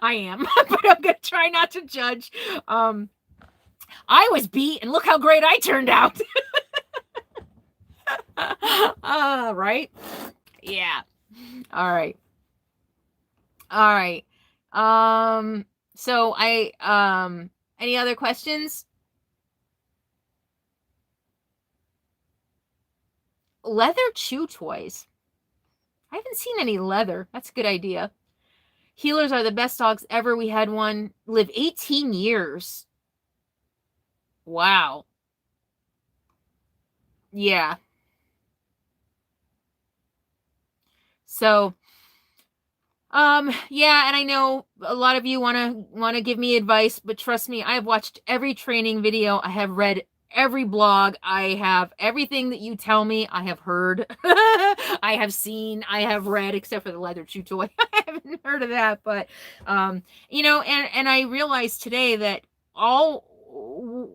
I am, but I'm going to try not to judge. I was beat and look how great I turned out. Right? Yeah. All right. So any other questions? Leather chew toys. I haven't seen any leather. That's a good idea. Healers are the best dogs ever. We had one live 18 years. Wow. Yeah. So, Yeah, and I know a lot of you wanna give me advice, but trust me, I have watched every training video. I have read every blog. I have everything that you tell me. I have heard. I have seen. I have read, except for the leather chew toy. I haven't heard of that, but and I realized today that all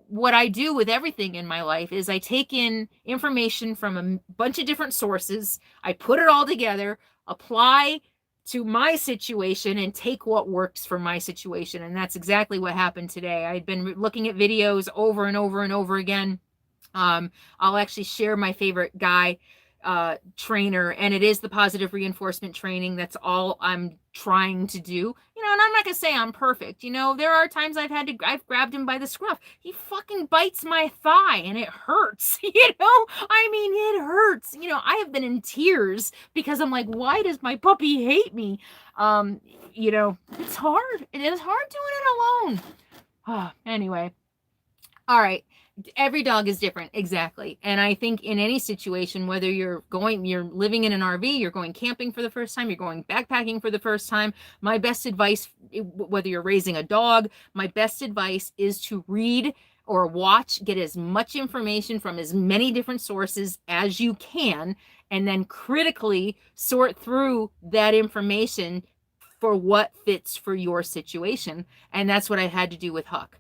what I do with everything in my life is I take in information from a bunch of different sources. I put it all together, apply to my situation, and take what works for my situation. And that's exactly what happened today. I'd been looking at videos over and over and over again. I'll actually share my favorite guy trainer, and it is the positive reinforcement training. That's all I'm trying to do, and I'm not gonna say I'm perfect. There are times I've grabbed him by the scruff. He fucking bites my thigh and it hurts. I mean, it hurts. I have been in tears because I'm like, why does my puppy hate me? It's hard. It is hard doing it alone. Anyway. All right. Every dog is different. Exactly. And I think in any situation, whether you're living in an RV, you're going camping for the first time, you're going backpacking for the first time, my best advice, whether you're raising a dog, my best advice is to read or watch, get as much information from as many different sources as you can, and then critically sort through that information for what fits for your situation. And that's what I had to do with Huck.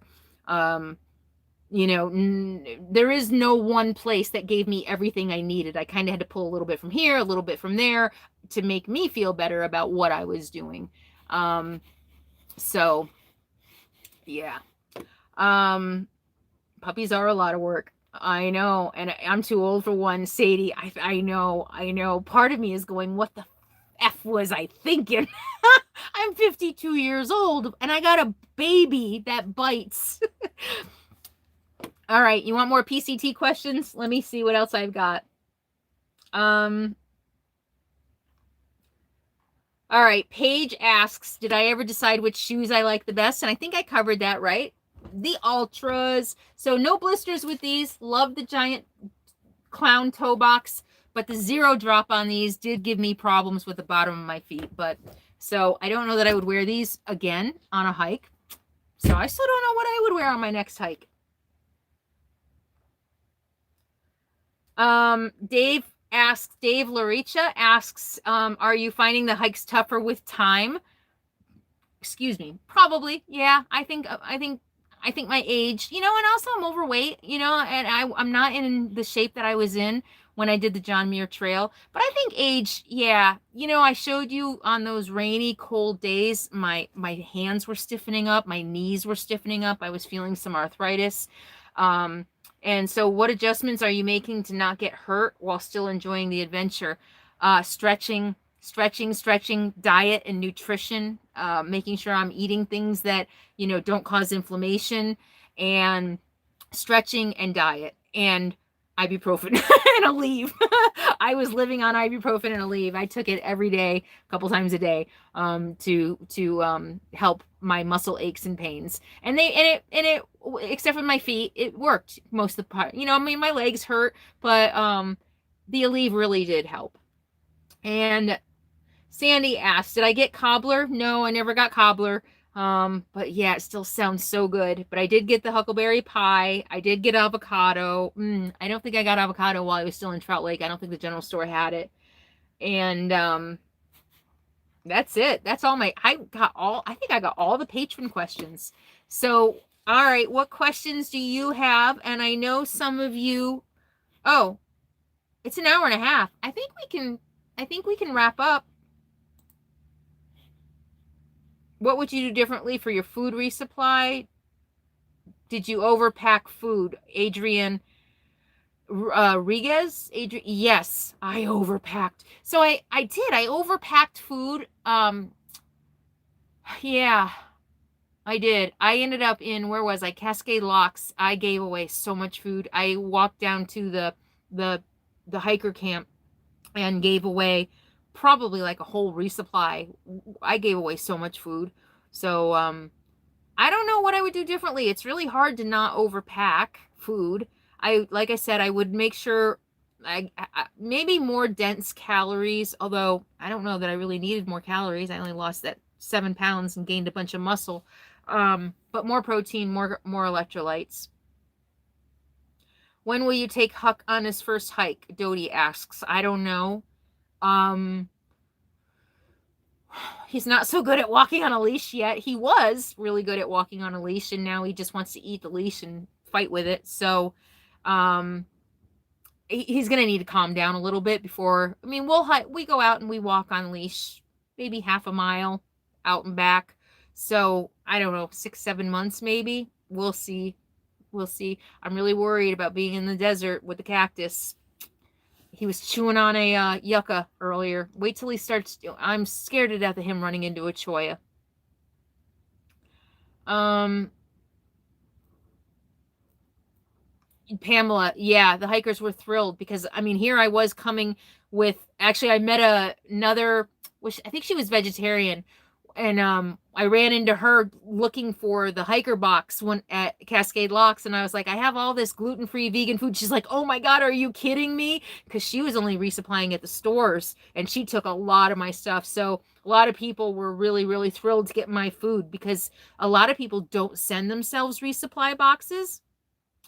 There is no one place that gave me everything I needed. I kind of had to pull a little bit from here, a little bit from there to make me feel better about what I was doing. So yeah. Puppies are a lot of work. I know. And I'm too old for one. Sadie, I know. Part of me is going, what the F was I thinking? I'm 52 years old and I got a baby that bites. All right, you want more PCT questions? Let me see what else I've got. All right, Paige asks, did I ever decide which shoes I like the best? And I think I covered that, right? The Ultras. So no blisters with these. Love the giant clown toe box, but the zero drop on these did give me problems with the bottom of my feet. So I don't know that I would wear these again on a hike. So I still don't know what I would wear on my next hike. Dave Laricha asks, are you finding the hikes tougher with time? Excuse me. Probably. Yeah. I think my age, and also I'm overweight, and I'm not in the shape that I was in when I did the John Muir Trail, but I think age, yeah. I showed you on those rainy, cold days, my hands were stiffening up, my knees were stiffening up. I was feeling some arthritis. And so what adjustments are you making to not get hurt while still enjoying the adventure? Stretching, diet and nutrition, making sure I'm eating things that, don't cause inflammation, and stretching and diet and ibuprofen and Aleve. I was living on ibuprofen and Aleve. I took it every day, a couple times a day, to help my muscle aches and pains. And it except for my feet, it worked most of the part. My legs hurt, but the Aleve really did help. And Sandy asked, did I get cobbler? No, I never got cobbler. But yeah, it still sounds so good. But I did get the huckleberry pie. I did get avocado. I don't think I got avocado while I was still in Trout Lake. I don't think the general store had it. And that's it. That's all I think I got all the patron questions. So, all right, what questions do you have? And I know some of you, it's an hour and a half. I think we can wrap up. What would you do differently for your food resupply? Did you overpack food? Adrian Riguez? Yes, I overpacked. So I did. I overpacked food. Yeah, I did. I ended up in, where was I? Cascade Locks. I gave away so much food. I walked down to the hiker camp and gave away probably like a whole resupply. I gave away so much food. So I don't know what I would do differently. It's really hard to not overpack food. Like I said, I would make sure maybe more dense calories, although I don't know that I really needed more calories. I only lost that 7 pounds and gained a bunch of muscle. But more protein, more electrolytes. When will you take Huck on his first hike? Dodie asks. I don't know. He's not so good at walking on a leash yet. He was really good at walking on a leash, and now he just wants to eat the leash and fight with it. So, he's going to need to calm down a little bit before, I mean, we go out and we walk on leash, maybe half a mile out and back. So I don't know, 6-7 months, maybe. We'll see. I'm really worried about being in the desert with the cactus. He was chewing on a yucca earlier. Wait till he starts. I'm scared to death of him running into a cholla. Pamela, yeah, the hikers were thrilled because, I mean, here I was coming with, actually, I met another, which I think she was vegetarian, and I ran into her looking for the hiker box at Cascade Locks, and I was like, I have all this gluten-free vegan food. She's like, oh my God, are you kidding me? Because she was only resupplying at the stores, and she took a lot of my stuff. So a lot of people were really, really thrilled to get my food because a lot of people don't send themselves resupply boxes,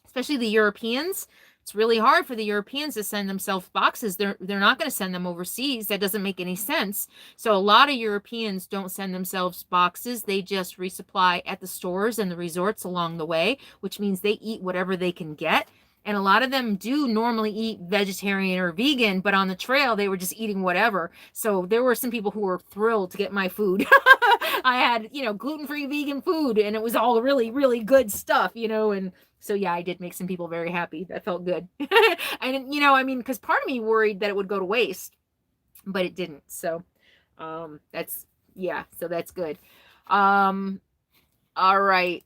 especially the Europeans. It's really hard for the Europeans to send themselves boxes. They're not going to send them overseas. That doesn't make any sense. So a lot of Europeans don't send themselves boxes. They just resupply at the stores and the resorts along the way, which means they eat whatever they can get. And a lot of them do normally eat vegetarian or vegan, but on the trail, they were just eating whatever. So there were some people who were thrilled to get my food. I had, gluten-free vegan food, and it was all really, really good stuff, and so yeah, I did make some people very happy. That felt good. And, because part of me worried that it would go to waste, but it didn't. So so that's good. All right.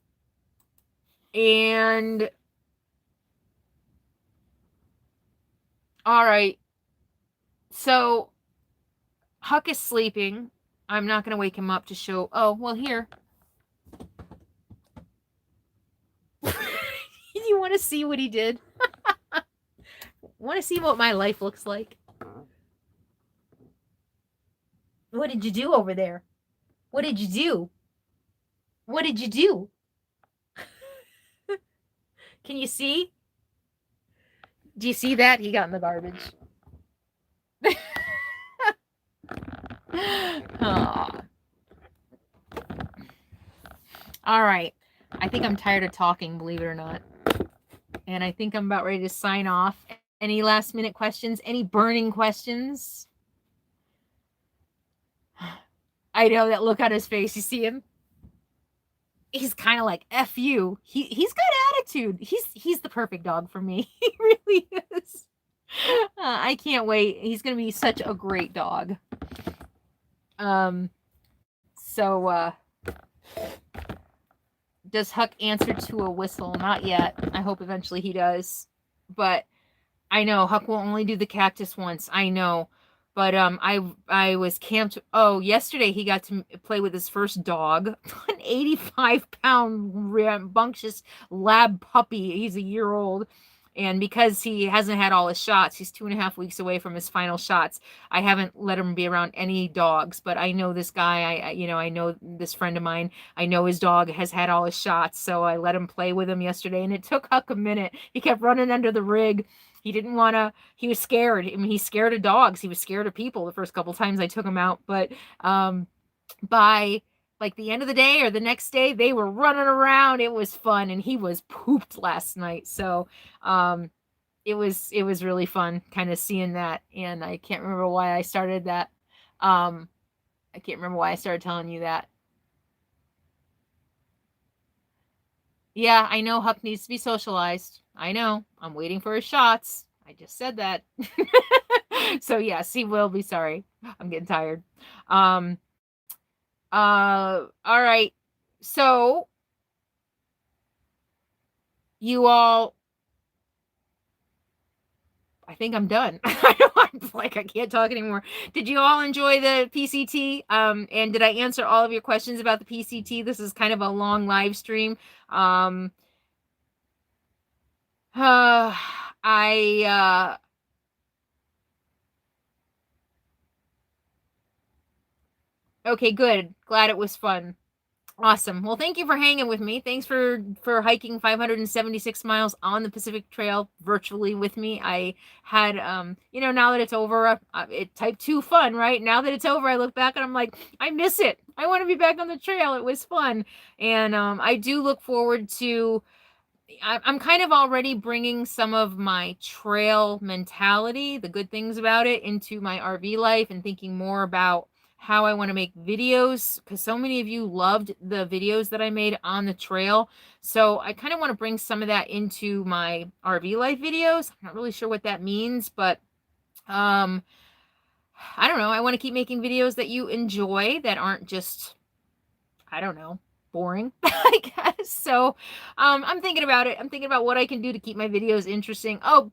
And all right. So Huck is sleeping. I'm not going to wake him up to show. Oh, well, here. You want to see what he did? Want to see what my life looks like? What did you do over there? What did you do? What did you do? Can you see? Do you see that? He got in the garbage. Oh. All right. I think I'm tired of talking, believe it or not. And I think I'm about ready to sign off. Any last minute questions? Any burning questions? I know that look on his face. You see him? He's kind of like, F you. He's got attitude. He's the perfect dog for me. He really is. I can't wait. He's going to be such a great dog. Does Huck answer to a whistle? Not yet. I hope eventually he does. But I know Huck will only do the cactus once. I know. But I was camped. Oh, yesterday he got to play with his first dog, an 85-pound rambunctious lab puppy. He's a year old. And because he hasn't had all his shots, he's 2.5 weeks away from his final shots. I haven't let him be around any dogs, but I know this guy. I know this friend of mine. I know his dog has had all his shots, so I let him play with him yesterday, and it took Huck a minute. He kept running under the rig. He didn't want to. He was scared. I mean, he's scared of dogs. He was scared of people the first couple times I took him out, but by like the end of the day or the next day, they were running around. It was fun, and he was pooped last night. So it was really fun kind of seeing that. And I can't remember why I started that. I can't remember why I started telling you that. Yeah, I know Huck needs to be socialized. I know. I'm waiting for his shots. I just said that. So yes, he will be. Sorry. I'm getting tired. All right. So you all, I think I'm done. I'm like, I can't talk anymore. Did you all enjoy the PCT? And did I answer all of your questions about the PCT? This is kind of a long live stream. I Okay, good. Glad it was fun. Awesome. Well, thank you for hanging with me. Thanks for hiking 576 miles on the Pacific Trail virtually with me. I had now that it's over, it type 2 fun, right? Now that it's over, I look back and I'm like, I miss it. I want to be back on the trail. It was fun. And I do look forward to I'm kind of already bringing some of my trail mentality, the good things about it, into my RV life and thinking more about how I want to make videos, because so many of you loved the videos that I made on the trail. So I kind of want to bring some of that into my RV life videos. I'm not really sure what that means, but I don't know. I want to keep making videos that you enjoy, that aren't just, I don't know, boring, I guess. So I'm thinking about it. I'm thinking about what I can do to keep my videos interesting. Oh,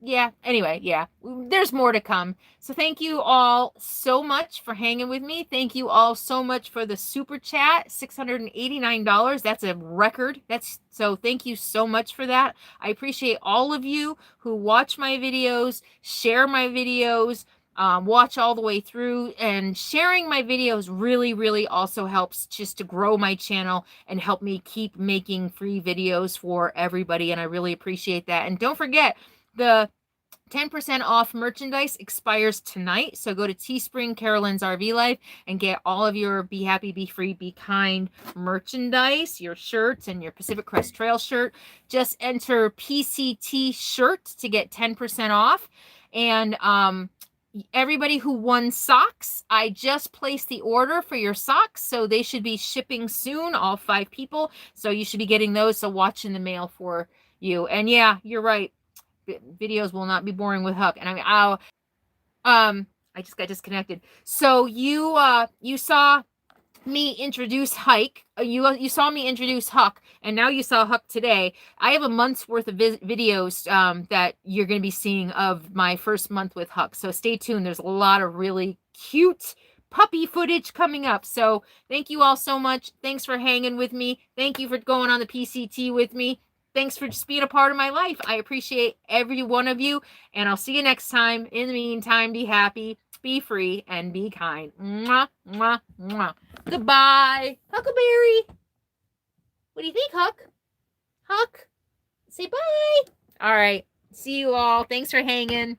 yeah. Anyway, yeah, there's more to come. So thank you all so much for hanging with me. Thank you all so much for the super chat, $689. That's a record. So thank you so much for that. I appreciate all of you who watch my videos, share my videos, watch all the way through, and sharing my videos really, really also helps just to grow my channel and help me keep making free videos for everybody. And I really appreciate that. And don't forget, the 10% off merchandise expires tonight. So go to Teespring, Carolyn's RV Life, and get all of your Be Happy, Be Free, Be Kind merchandise, your shirts and your Pacific Crest Trail shirt. Just enter PCT shirt to get 10% off. And everybody who won socks, I just placed the order for your socks. So they should be shipping soon, all 5 people. So you should be getting those. So watch in the mail for you. And yeah, you're right. Videos will not be boring with Huck. And I mean, I just got disconnected. So you saw me introduce Hike. You saw me introduce Huck, and now you saw Huck today. I have a month's worth of videos that you're going to be seeing of my first month with Huck. So stay tuned. There's a lot of really cute puppy footage coming up. So thank you all so much. Thanks for hanging with me. Thank you for going on the PCT with me. Thanks for just being a part of my life. I appreciate every one of you, and I'll see you next time. In the meantime, be happy, be free, and be kind. Mwah, mwah, mwah. Goodbye. Huckleberry. What do you think, Huck? Huck? Say bye. All right. See you all. Thanks for hanging.